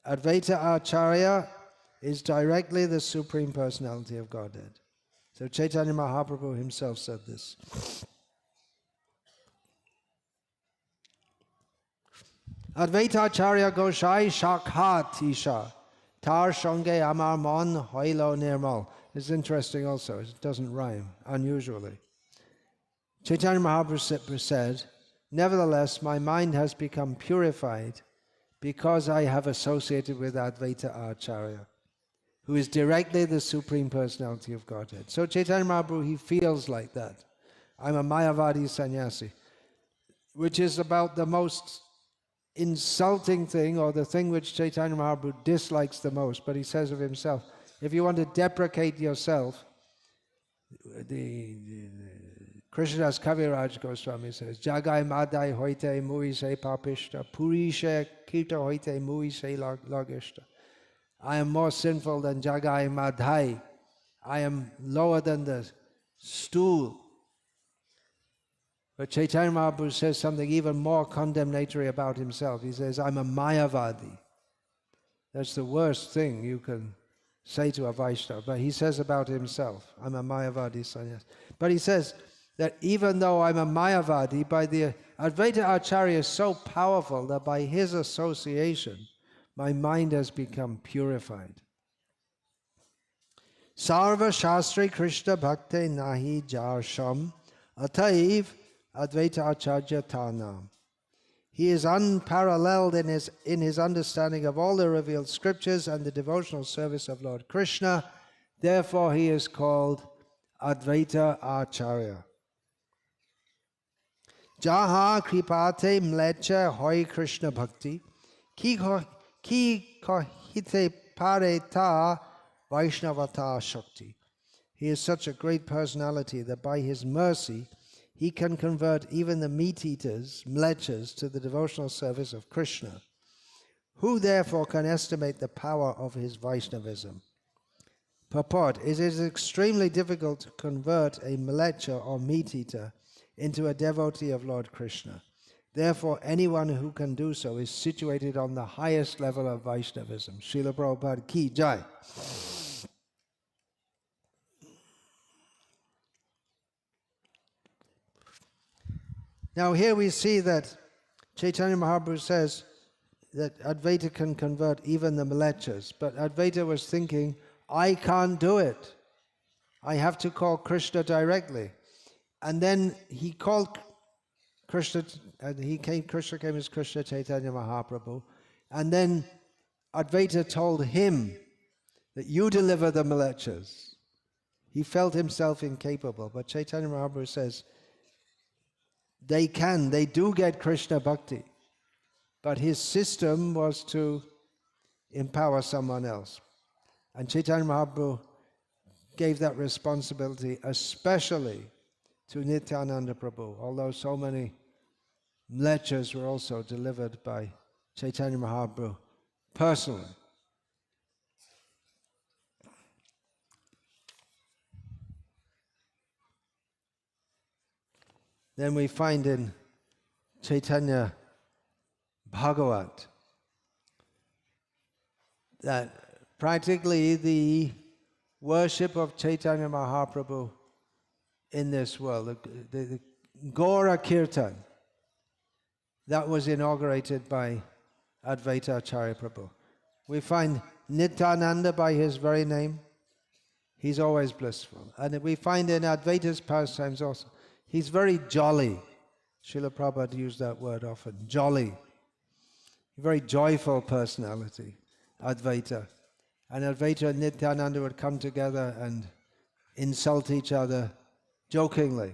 Advaita Acharya is directly the Supreme Personality of Godhead. So Chaitanya Mahaprabhu himself said this. Advaita Acharya Goshai Shakhat Isha Tar Shonge Amar Mon Hoilo Nirmal. It's interesting also, it doesn't rhyme, unusually. Chaitanya Mahaprabhu said, nevertheless, my mind has become purified because I have associated with Advaita Acharya, who is directly the Supreme Personality of Godhead. So Chaitanya Mahaprabhu, he feels like that. I'm a Mayavadi sannyasi, which is about the most insulting thing, or the thing which Chaitanya Mahaprabhu dislikes the most. But he says of himself, if you want to deprecate yourself, the Krishnadas Kaviraj Goswami says, Jagai Madai Hoite Mui Se Papishta, Purisha Kita Hoite Mui Se Lagishta. I am more sinful than Jagai Madhai. I am lower than the stool. But Chaitanya Mahaprabhu says something even more condemnatory about himself. He says, I'm a Mayavadi. That's the worst thing you can say to a Vaishnava. But he says about himself, I'm a Mayavadi sannyas. But he says that even though I'm a Mayavadi, by the Advaita Acharya is so powerful that by his association, my mind has become purified. Sarva Shastri Krishna Bhakte Nahi Jarsham Ataiv Advaita Acharya Tanam. He is unparalleled in his understanding of all the revealed scriptures and the devotional service of Lord Krishna. Therefore, he is called Advaita Acharya. Jaha kripate mlecha hoy Krishna bhakti ki kohite pareta Vaishnavata Shakti. He is such a great personality that by his mercy he can convert even the meat-eaters, mlechas, to the devotional service of Krishna. Who therefore can estimate the power of his Vaishnavism? Purport: it is extremely difficult to convert a mlecha or meat-eater into a devotee of Lord Krishna. Therefore, anyone who can do so is situated on the highest level of Vaishnavism. Srila Prabhupada ki jai. Now here we see that Chaitanya Mahaprabhu says that Advaita can convert even the mlechas, but Advaita was thinking, I can't do it. I have to call Krishna directly. And then he called Krishna, Krishna came as Krishna Chaitanya Mahaprabhu, and then Advaita told him that you deliver the mlechas. He felt himself incapable, but Chaitanya Mahaprabhu says, they do get Krishna Bhakti, but his system was to empower someone else. And Chaitanya Mahaprabhu gave that responsibility especially to Nityananda Prabhu, although so many mlechas were also delivered by Chaitanya Mahaprabhu personally. Then we find in Chaitanya Bhagavat that practically the worship of Chaitanya Mahaprabhu in this world, the Gaura Kirtan, that was inaugurated by Advaita Acharya Prabhu. We find Nityananda by his very name, he's always blissful. And we find in Advaita's pastimes also, he's very jolly. Srila Prabhupada used that word often, jolly. A very joyful personality, Advaita. And Advaita and Nityananda would come together and insult each other jokingly.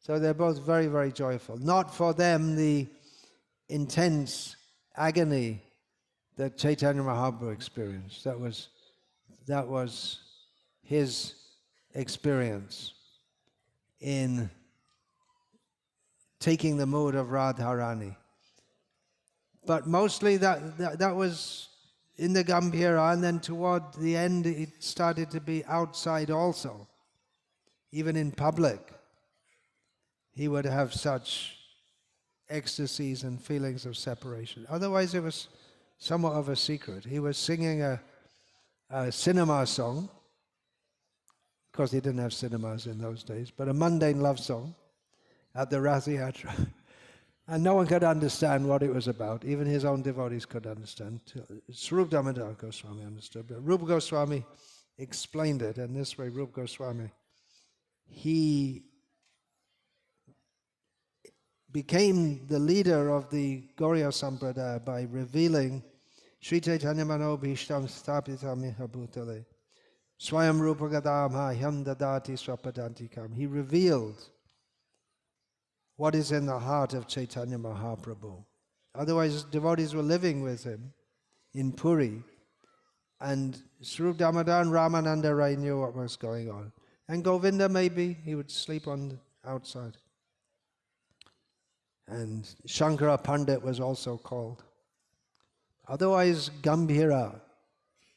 So they're both very, very joyful. Not for them the intense agony that Chaitanya Mahaprabhu experienced. That was his experience in taking the mood of Radharani. But mostly that was in the Gambhira, and then toward the end it started to be outside also. Even in public, he would have such ecstasies and feelings of separation. Otherwise it was somewhat of a secret. He was singing a cinema song, because he didn't have cinemas in those days, but a mundane love song at the Rath Yatra. And no one could understand what it was about. Even his own devotees could understand. Swarup Damodar Goswami understood, but Rupa Goswami explained it, and this way Rupa Goswami, he became the leader of the Gauriya Sampradaya by revealing Sri Chaitanya Mano Bhishtam Stapitam Iha Bhutale Swayam Rupa Gadam Hyam Dadati Swapadantikam. He revealed what is in the heart of Chaitanya Mahaprabhu. Otherwise, devotees were living with him in Puri, and Swarup Damodar and Ramananda Rai knew what was going on. And Govinda, maybe, he would sleep on the outside. And Shankara Pandit was also called. Otherwise, Gambhira,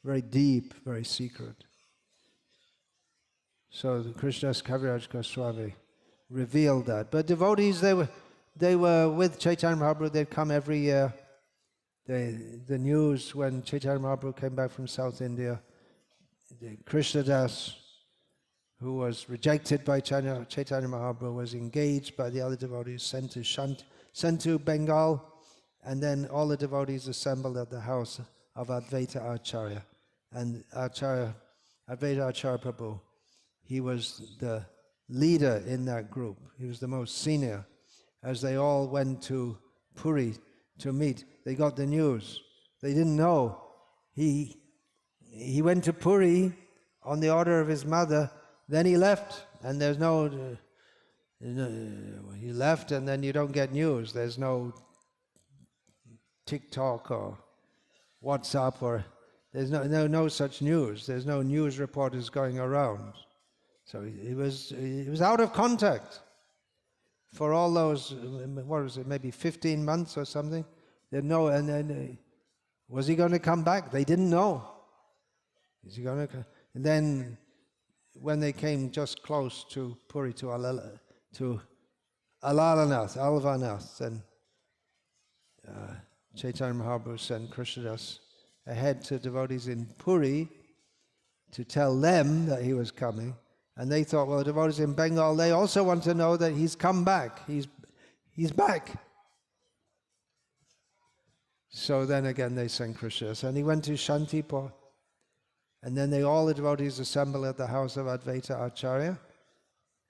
very deep, very secret. So Krishnadas Kaviraj Goswami revealed that. But devotees, they were with Chaitanya Mahaprabhu. They'd come every year. The news when Chaitanya Mahaprabhu came back from South India, Krishnadas, who was rejected by Chaitanya Mahaprabhu, was engaged by the other devotees, sent to Bengal, and then all the devotees assembled at the house of Advaita Acharya. And Advaita Acharya Prabhu, he was the leader in that group. He was the most senior. As they all went to Puri to meet, they got the news. They didn't know. He went to Puri on the order of his mother, then he left, and there's no... he left and then you don't get news. There's no TikTok or WhatsApp, or there's no such news. There's no news reporters going around. So he was out of contact for all those, what was it, maybe 15 months or something. They know, and then was he going to come back? They didn't know. Is he going to come? And then when they came just close to Puri, to Alvanath, then Chaitanya Mahaprabhu sent Krishnadas ahead to devotees in Puri to tell them that he was coming. And they thought, well, the devotees in Bengal, they also want to know that he's come back. He's back. So then again they sent Krishnadas. And he went to Shantipur. And then all the devotees assembled at the house of Advaita Acharya.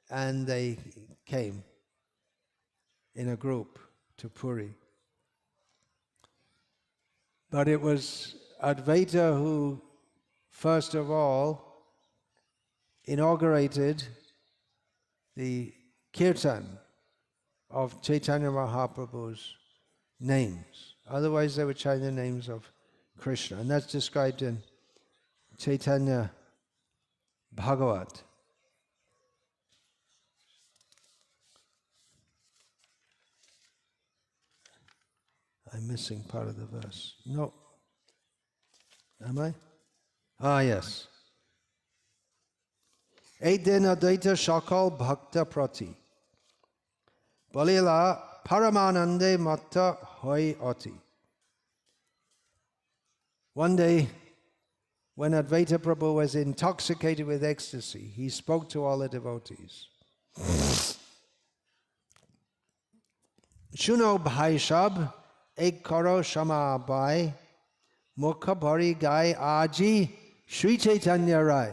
And they came in a group to Puri. But it was Advaita who, first of all, inaugurated the kirtan of Chaitanya Mahaprabhu's names. Otherwise they would chant the names of Krishna. And that's described in Chaitanya Bhagavat. I'm missing part of the verse. No. Am I? Ah, yes. Eiden Advaita Shakal Bhakta Prati Balila Paramanande Matta Hoi Ati. One day, when Advaita Prabhu was intoxicated with ecstasy, he spoke to all the devotees. Shuno Bhai Shab, Ek Karo Shama Bhai, Mukha Bhari Gai Aji, Sri Chaitanya Rai.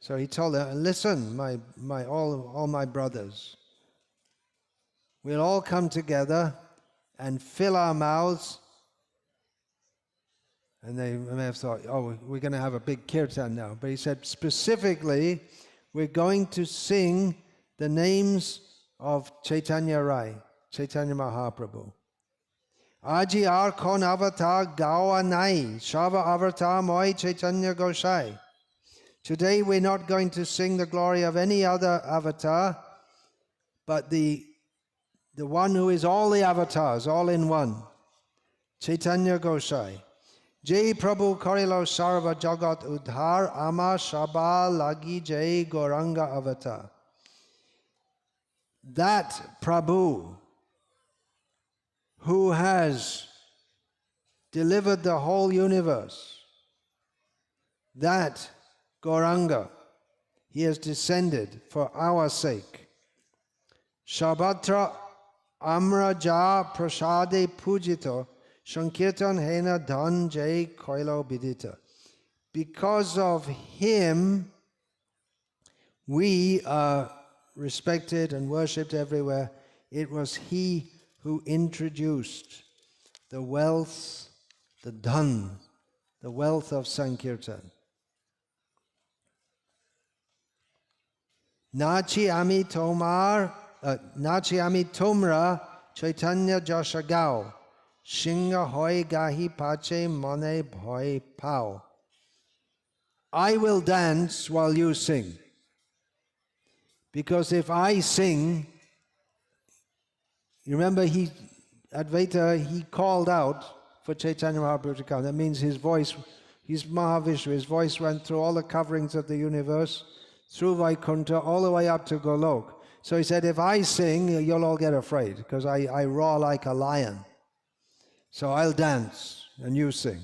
So he told them, listen, all my brothers, we'll all come together and fill our mouths. And they may have thought, oh, we're going to have a big kirtan now. But he said, specifically, we're going to sing the names of Chaitanya Rai, Chaitanya Mahaprabhu. Aji ar kon avatar gawa nai, shava avatar moi Chaitanya Goshai. Today we're not going to sing the glory of any other avatar, but the one who is all the avatars, all in one, Chaitanya Goshai. Jai Prabhu Karilo Sarva Jagat Udhar Ama Shaba Lagi Jai Goranga Avatar. That Prabhu who has delivered the whole universe, that Gauranga, he has descended for our sake. Shabatra Amraja Prasade Pujito Sankirtan Hena Dhan Jai Koilo Bidita. Because of him, we are respected and worshipped everywhere. It was he who introduced the wealth, the dhan, the wealth of Sankirtan. Nachi Ami Tomar Nachiami Tumra Chaitanya Joshagao Shinga Hoi Gahi Pache Mone Bhoi Pao. I will dance while you sing. Because if I sing, you remember Advaita, he called out for Chaitanya Mahaprabhu to come. That means his voice, he's Mahavishnu, his voice went through all the coverings of the universe, through Vaikuntha, all the way up to Golok. So he said, if I sing, you'll all get afraid, because I roar like a lion. So I'll dance, and you sing.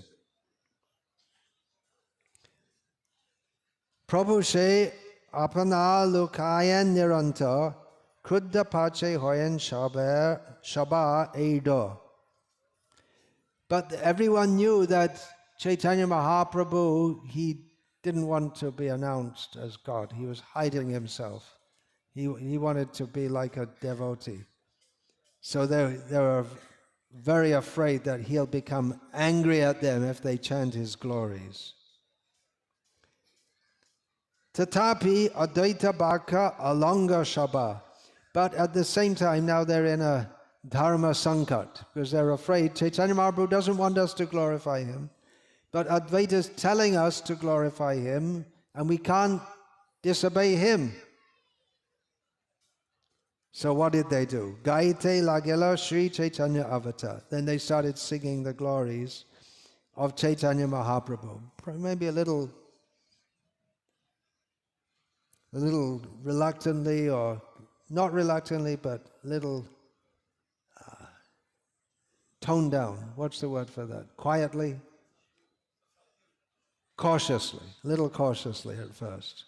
Prabhu se apana lukayan niranta kruddha pache hoyan shaba eido. But everyone knew that Chaitanya Mahaprabhu, he didn't want to be announced as God. He was hiding himself. He wanted to be like a devotee. So they were very afraid that he'll become angry at them if they chant his glories. Tatapi Advaita Bhaka Alanga Shaba. But at the same time, now they're in a dharma sankat, because they're afraid. Chaitanya Mahaprabhu doesn't want us to glorify him, but Advaita is telling us to glorify him, and we can't disobey him. So what did they do? Gaite Lagela Sri Chaitanya Avatar. Then they started singing the glories of Chaitanya Mahaprabhu. Maybe a little reluctantly, or not reluctantly, but a little toned down. What's the word for that? Quietly? Cautiously. A little cautiously at first.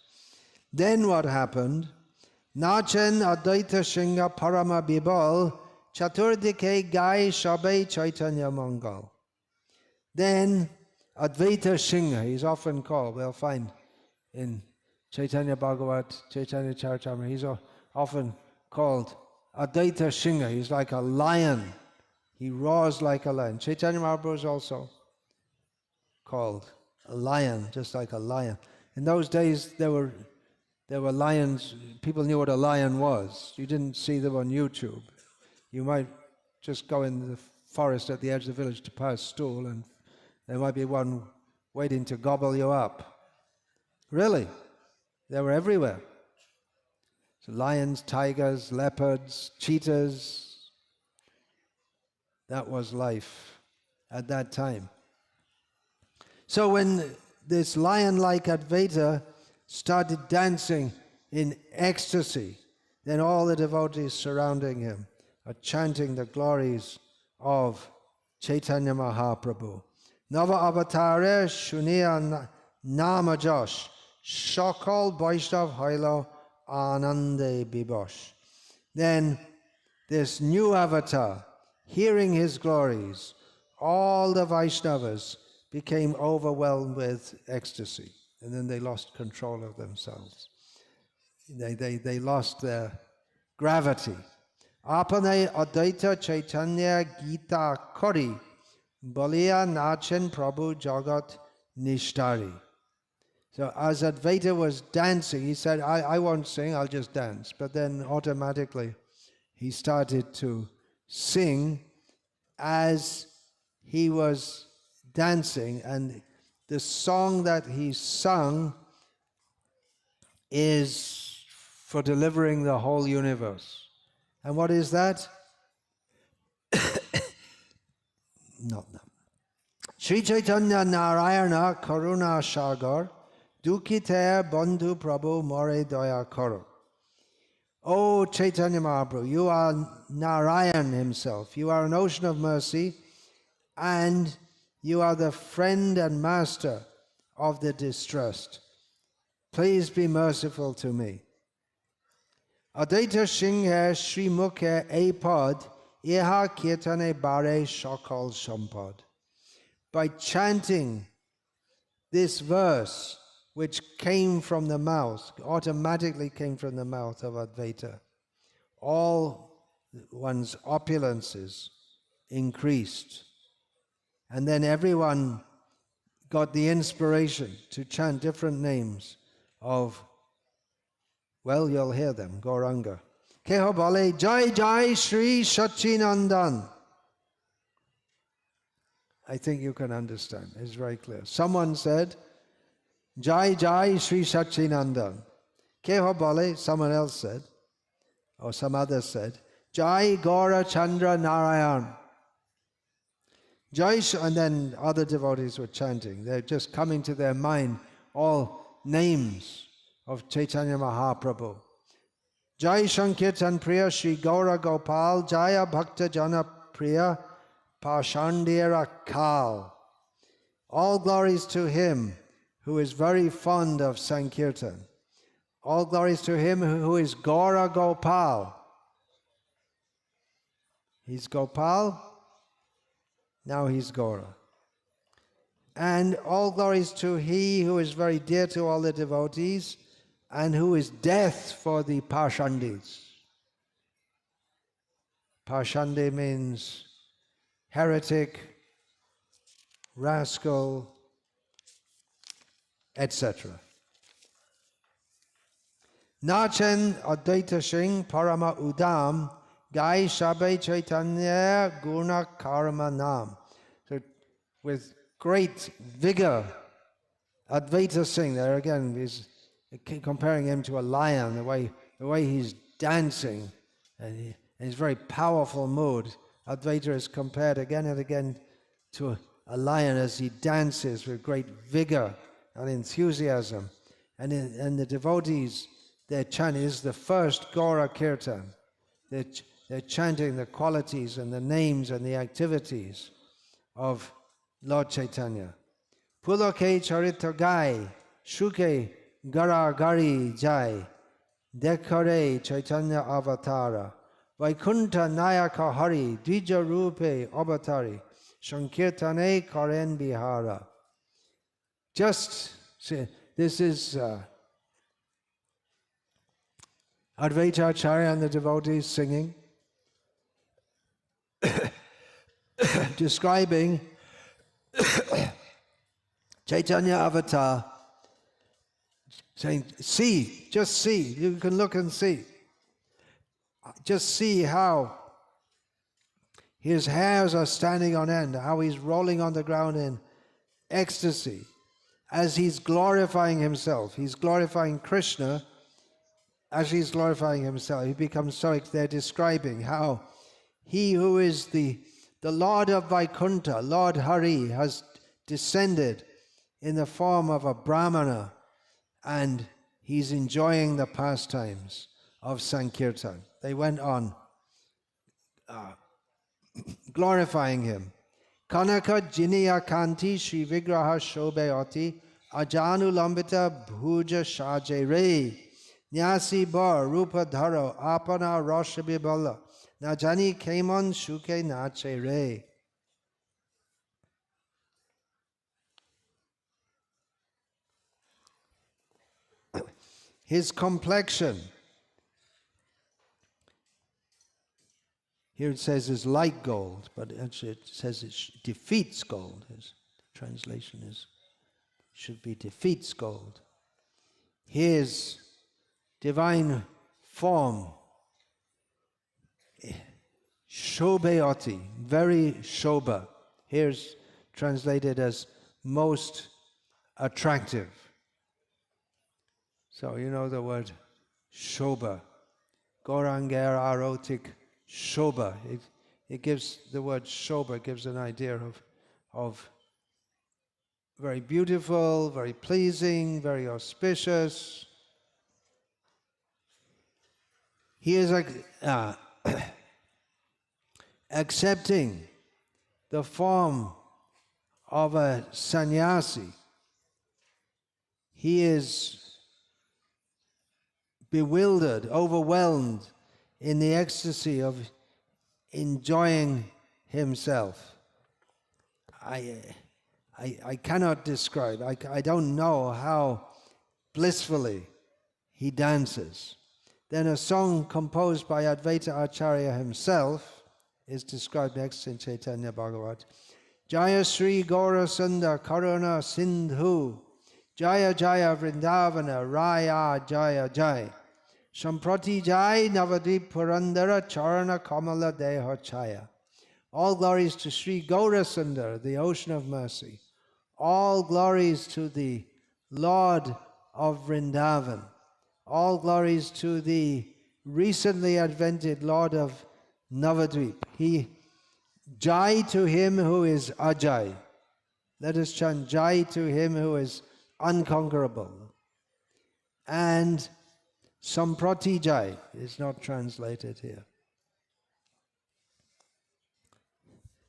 Then what happened? Nachen Advaita Shinga Parama Bibal Chaturdike Gai Shabe Chaitanya Mangal. Then Advaita Shinga, he's often called, we'll find in Chaitanya Bhagavat, Chaitanya Charitamrita, he's often called Advaita Shinga. He's like a lion. He roars like a lion. Chaitanya Mahaprabhu is also called a lion, just like a lion. In those days, there were lions. People knew what a lion was. You didn't see them on YouTube. You might just go in the forest at the edge of the village to pass stool, and there might be one waiting to gobble you up. Really, they were everywhere. So lions, tigers, leopards, cheetahs. That was life at that time. So when this lion-like Advaita started dancing in ecstasy, then all the devotees surrounding him are chanting the glories of Chaitanya Mahaprabhu. Nava avatare shuniya nama josh, shakal Vaishnav hailo anande bibosh. Then this new avatar, hearing his glories, all the Vaishnavas became overwhelmed with ecstasy. And then they lost control of themselves. They lost their gravity. Apane Advaita Chaitanya Gita Kori Baliya Nachen Prabhu Jagat Nishtari. So as Advaita was dancing, he said, I won't sing, I'll just dance. But then automatically he started to sing as he was dancing, and the song that he sung is for delivering the whole universe. And what is that? No. Sri Chaitanya Narayana Karuna Shagar Dukiter Bandhu Prabhu More Daya Karo. Oh Chaitanya Mahaprabhu, you are Narayan himself. You are an ocean of mercy, and you are the friend and master of the distressed. Please be merciful to me. Advaita Shingha Sri Mukhe Apad Iha Kirtane Bare Shakal Shampad. By chanting this verse, which came from the mouth, automatically came from the mouth of Advaita, all one's opulences increased. And then everyone got the inspiration to chant different names of, well, you'll hear them, Gauranga. Keho bole Jai Jai Sri Sachinandan. I think you can understand. It's very clear. Someone said, Jai Jai Sri Sachinandan. Keho bole, someone else said, or some other said, Jai Gaura Chandra Narayan. Jai, and then other devotees were chanting. They're just coming to their mind all names of Chaitanya Mahaprabhu. Jai Sankirtan Priya Shri Gaura Gopal Jaya Bhakta Jana Priya Pashandira Kal. All glories to him who is very fond of Sankirtan. All glories to him who is Gaura Gopal. He's Gopal, now he's Gaura. And all glories to he who is very dear to all the devotees and who is death for the Pashandis. Pashandi means heretic, rascal, etc. Nachen Advaita Singh Parama Udam Gai Shabe Chaitanya Guna Karma Nam. So with great vigor, Advaita Singh, there again is comparing him to a lion, the way he's dancing, and his very powerful mood. Advaita is compared again and again to a lion as he dances with great vigor and enthusiasm. And the devotees, their chant is the first Gaura Kirtan. They're chanting the qualities and the names and the activities of Lord Chaitanya. Puloke Charita Gai, Shuke Gara Gari Jai, Dekare Chaitanya Avatara, Vaikunta Nayaka Hari, Dvija Rupe Avatari, Sankirtane Karen Bihara. Just see, this is Advaita Acharya and the devotees singing, describing Chaitanya Avatar, saying, see, just see, you can look and see. Just see how his hairs are standing on end, how he's rolling on the ground in ecstasy, as he's glorifying himself. He's glorifying Krishna as he's glorifying himself. He becomes so, they're describing how he who is the Lord of Vaikuntha, Lord Hari, has descended in the form of a Brahmana, and he's enjoying the pastimes of Sankirtan. They went on glorifying him. Kanaka Jiniya Kanti Shri Vigraha Shobeyati Ajanu Lambita Bhuja Shaje Re Nyasi Bar Rupa Dharo Apana Roshabibala Najani Kaimon Shuke Nache Re. His complexion, here it says is like gold, but actually it says it defeats gold. His translation should be defeats gold. His divine form, Shobeyati, very Shobha. Here's translated as most attractive. So you know the word Shobha, Goranger Arotik Shobha. It gives, the word Shobha gives an idea of very beautiful, very pleasing, very auspicious. He is accepting the form of a sannyasi. He is bewildered, overwhelmed in the ecstasy of enjoying himself. I cannot describe, I don't know how blissfully he dances. Then a song composed by Advaita Acharya himself is described next in Chaitanya Bhagavat. Jaya Sri Gaura Sunda Karuna Sindhu Jaya Jaya Vrindavana Raya Jaya Jaya Samprati Jai Navadvip Purandara Charana Kamala Deha Chaya. All glories to Sri Gaurasundar, the ocean of mercy. All glories to the Lord of Vrindavan. All glories to the recently advented Lord of Navadvip. Jai to him who is Ajay. Let us chant Jai to him who is unconquerable. And Samprati Jai is not translated here.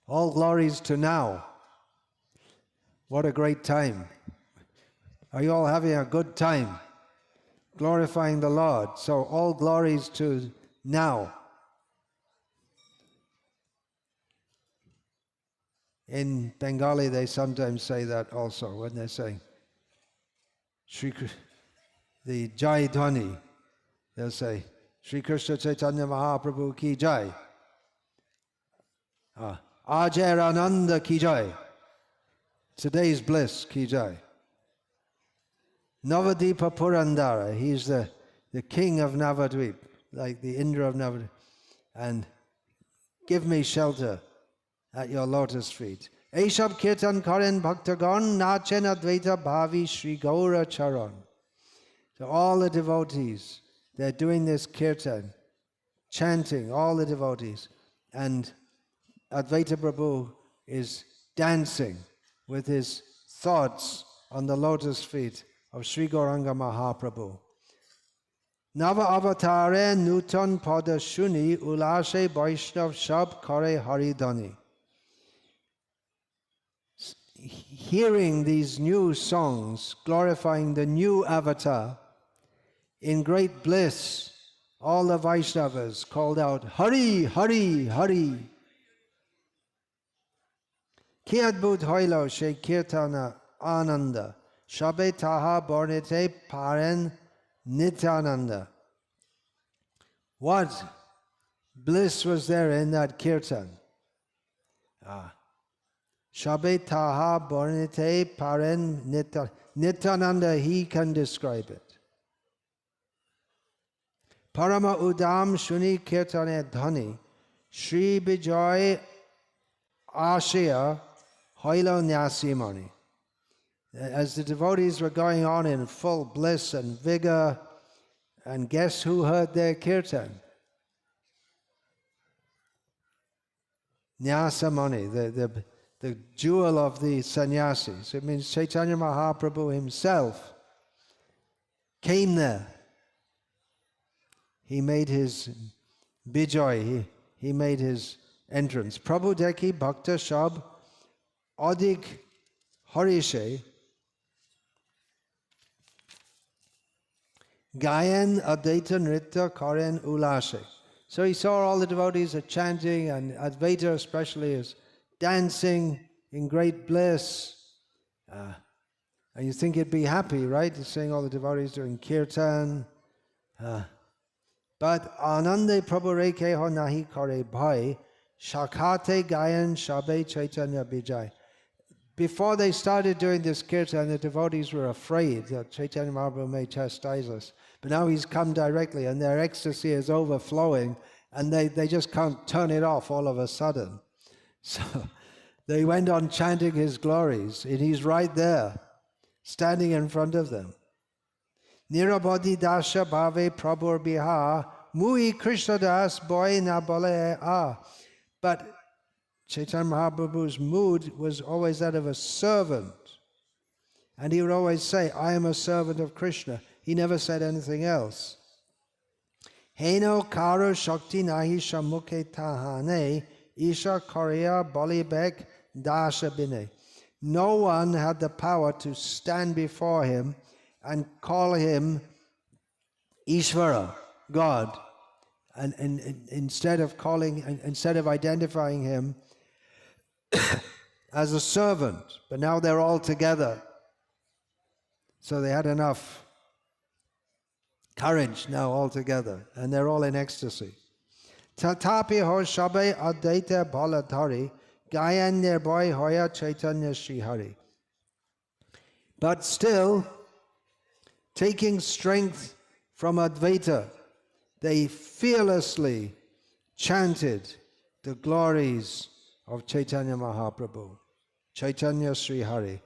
All glories to now. What a great time. Are you all having a good time? Glorifying the Lord. So all glories to now. In Bengali they sometimes say that also when they're saying the Jai Dhwani. They'll say Sri Krishna Chaitanya Mahaprabhu ki Jai. Ajer Ananda ki Jai. Today's bliss ki Jai. Navadipa Purandara. He's the king of Navadvip, like the Indra of Navadvip. And give me shelter at your lotus feet. Aishab Kirtan Karen Bhaktagon Nachen Advaita Bhavi Sri Gaura Charan. So all the devotees, they're doing this kirtan, chanting, all the devotees. And Advaita Prabhu is dancing with his thoughts on the lotus feet of Sri Gauranga Mahaprabhu. Nava avatare nutan pada shuni ulashe Vaishnav shab kare haridani. Hearing these new songs glorifying the new avatar, in great bliss, all the Vaishnavas called out, Hari, Hari, Hari. Ki adbhut hoilo she kirtana ananda, shabe taha bornite paren nityananda. What bliss was there in that kirtan? Shabe taha bornite paren nityananda, he can describe it. Parama udam shuni kirtane dhani, Shri Bijoy Ashia hoilo nyasimani. As the devotees were going on in full bliss and vigor, and guess who heard their kirtan? Nyasamani, the jewel of the sannyasis. It means Chaitanya Mahaprabhu himself came there. He made his bijoy, he made his entrance. Prabhu Deki Bhakta Shab Adik Harishe Gayan Advaita Nritta Karen Ulashe. So he saw all the devotees are chanting, and Advaita especially is dancing in great bliss. And you think he'd be happy, right? He's seeing all the devotees doing kirtan. But Anande Prabhu Reke ho nahi kare bhai, Shakate Gayan Shabe Chaitanya Bijay. Before they started doing this kirtan, the devotees were afraid that Chaitanya Mahaprabhu may chastise us. But now he's come directly, and their ecstasy is overflowing, and they just can't turn it off all of a sudden. So they went on chanting his glories, and he's right there, standing in front of them. Nirabodhi dasha bhave prabhur biha, mui Krishna das boy na bole ah. But Chaitanya Mahaprabhu's mood was always that of a servant. And he would always say, I am a servant of Krishna. He never said anything else. Heno karo shakti nahi shamukhe tahane, isha korea bolibek dasha bine. No one had the power to stand before him and call him Ishvara, God, and instead of identifying him as a servant. But now they're all together, so they had enough courage now all together, and they're all in ecstasy. Tatapi ho shabe advaita baladhari, gayan nirboy hoya chaitanya srihari. But still, taking strength from Advaita, they fearlessly chanted the glories of Chaitanya Mahaprabhu, Chaitanya Sri Hari.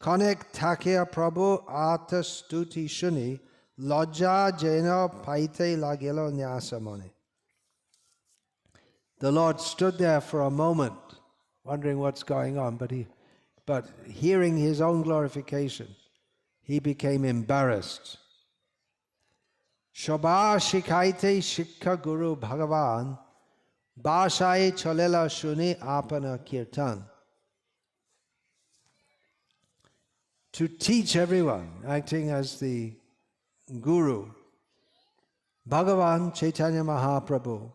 Konek Takya Prabhu Ata Stuti Shuni Lojja Jena Paite Lagelo Nyasamani. The Lord stood there for a moment, wondering what's going on, but hearing his own glorification, he became embarrassed. Shobha Shikaite Shikha Guru Bhagavan Bashai Cholela Shuni Apana Kirtan. To teach everyone, acting as the Guru, Bhagavan Chaitanya Mahaprabhu,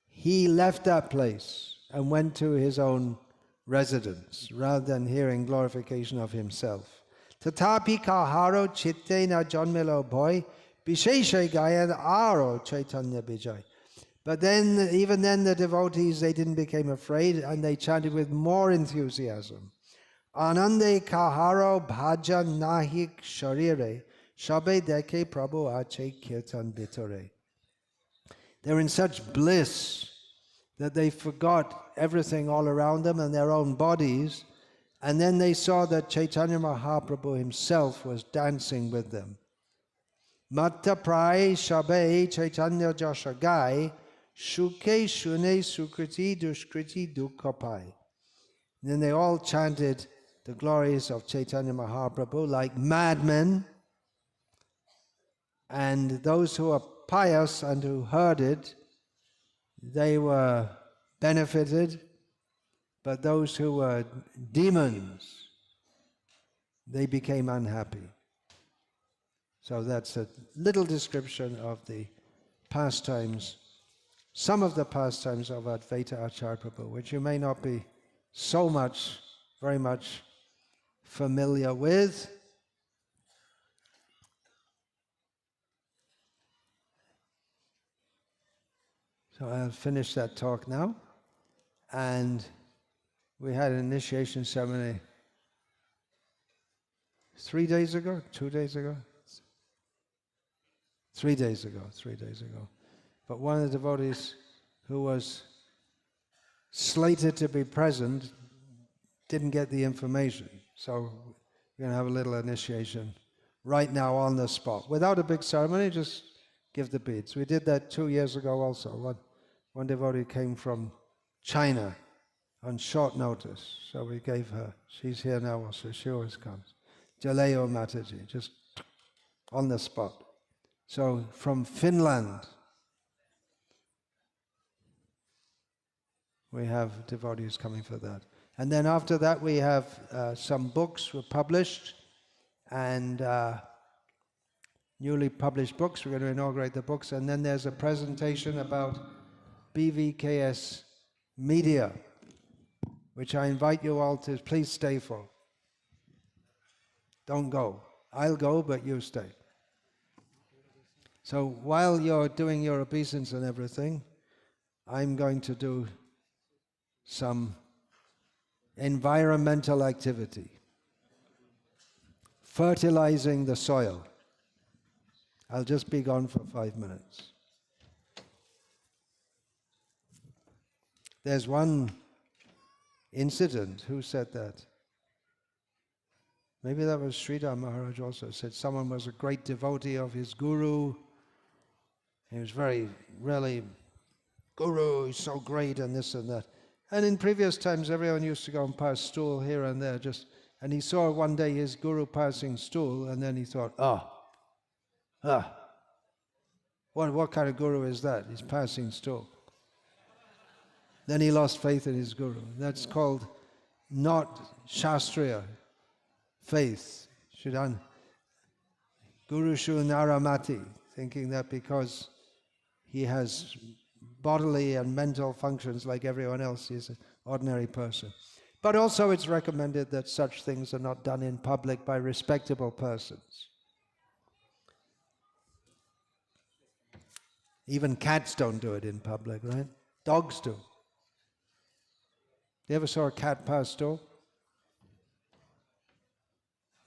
he left that place and went to his own residence rather than hearing glorification of himself. Tatapi kaharo chitte na janmelo boy bisheshe gayan aro Chaitanya Bijay. But then, even then, the devotees, they didn't become afraid and they chanted with more enthusiasm. Anande kaharo bhajan nahik sharire shabe deke prabhu ache kirtan bitore. They're in such bliss that they forgot everything all around them and their own bodies, and then they saw that Chaitanya Mahaprabhu himself was dancing with them. Matta prai shabe Chaitanya jashagai shuke shune sukriti dushkriti dukhapai. Then they all chanted the glories of Chaitanya Mahaprabhu like madmen, and those who are pious and who heard it, they were benefited, but those who were demons, they became unhappy. So that's a little description of the pastimes, some of the pastimes of Advaita Acharya Prabhu, which you may not be very much familiar with. So I'll finish that talk now. And we had an initiation ceremony 3 days ago, 2 days ago? 3 days ago, 3 days ago. But one of the devotees who was slated to be present didn't get the information. So we're going to have a little initiation right now on the spot. Without a big ceremony, just give the beads. We did that 2 years ago also. One devotee came from China on short notice, so we gave her. She's here now also, she always comes. Jaleo Mataji, just on the spot. So from Finland, we have devotees coming for that. And then after that we have some books were published, and newly published books. We're going to inaugurate the books, and then there's a presentation about BVKS Media, which I invite you all to please stay for. Don't go. I'll go, but you stay. So while you're doing your obeisance and everything, I'm going to do some environmental activity, fertilizing the soil. I'll just be gone for 5 minutes. There's one incident. Who said that? Maybe that was Sridhar Maharaj also said someone was a great devotee of his guru. He was really, guru, he's so great and this and that. And in previous times, everyone used to go and pass stool here and there, and he saw one day his guru passing stool, and then he thought, what kind of guru is that? He's passing stool. Then he lost faith in his guru. That's called not Shastriya faith. Guru Shu Naramati, thinking that because he has bodily and mental functions like everyone else, he's an ordinary person. But also it's recommended that such things are not done in public by respectable persons. Even cats don't do it in public, right? Dogs do. You ever saw a cat pass stool?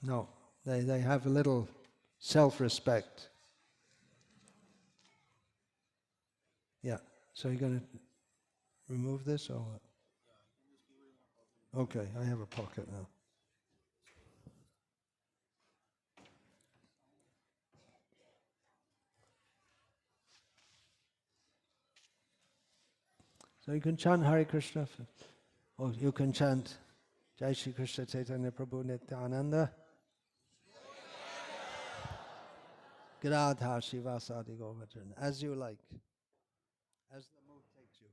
No, they have a little self-respect. Yeah. So you're going to remove this or what? Okay, I have a pocket now. So you can chant Hare Krishna, or you can chant Jai Shri Krishna Chaitanya Prabhu Nityananda, Gadadhar Shivasadi Govardhan, as you like, as the mood takes you.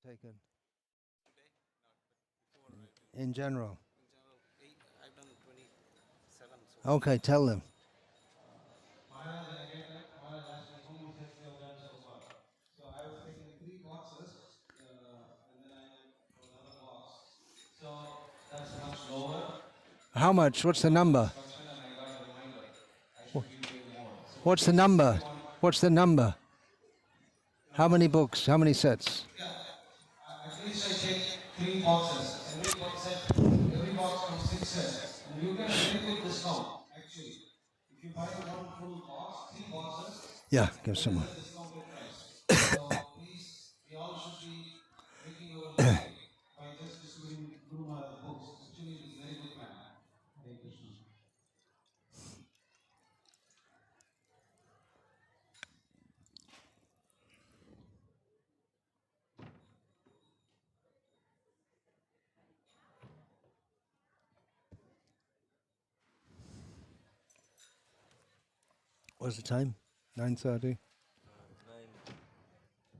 taken? In general. I've done 27. So Okay, tell them. So I was taking 3 boxes, and then I went for another box. So that's much lower How much? What's the number? instruction, and I got a reminder. I should be doing more. So What's the number? What's the number? How many books? How many sets? at least I take 3 boxes. Every box comes 6 sets, and you get a very good discount actually. If you buy one full box, 3 boxes, Yeah, give some more. it's a discounted price. So please, we all should be making our living by just distributing Guru Maharaj books. Actually, it is a very good plan. Hare Krishna. What's the time? 9:30?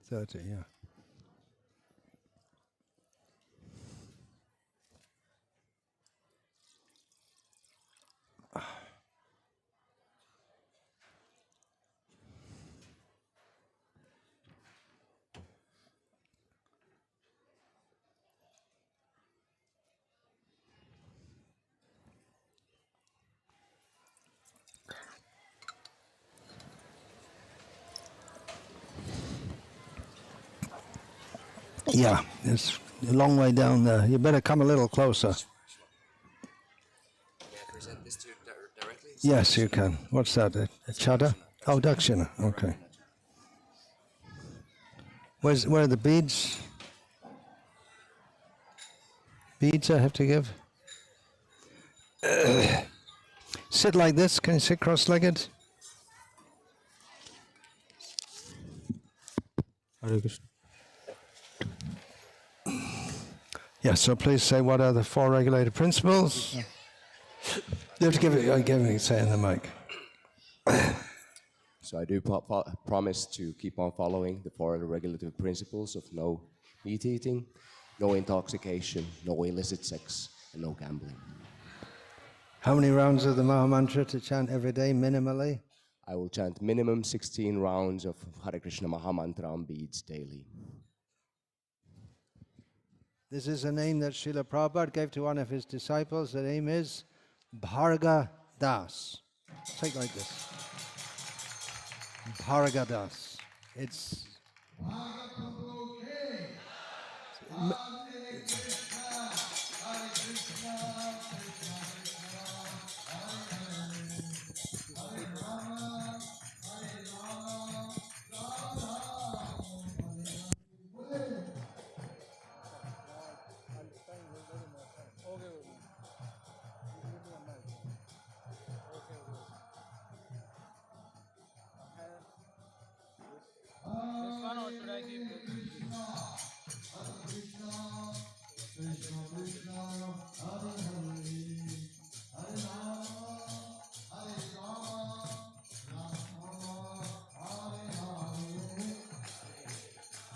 9:30, yeah. Yeah, it's a long way down there. You better come a little closer. May I present this to you directly? Yes, you can. What's that? A chada? Oh, dakshina. Okay. Where are the beads? Beads I have to give? Sit like this. Can you sit cross-legged? Hare Krishna. Yes, so please say what are the 4 regulated principles? You have to give it, say in the mic. So I do promise to keep on following the 4 regulative principles of no meat eating, no intoxication, no illicit sex, and no gambling. How many rounds of the Maha Mantra to chant every day minimally? I will chant minimum 16 rounds of Hare Krishna Mahamantra on beads daily. This is a name that Srila Prabhupada gave to one of his disciples. The name is Bharga Das. Take like this. Bharga Das. It's This one, or should I give both?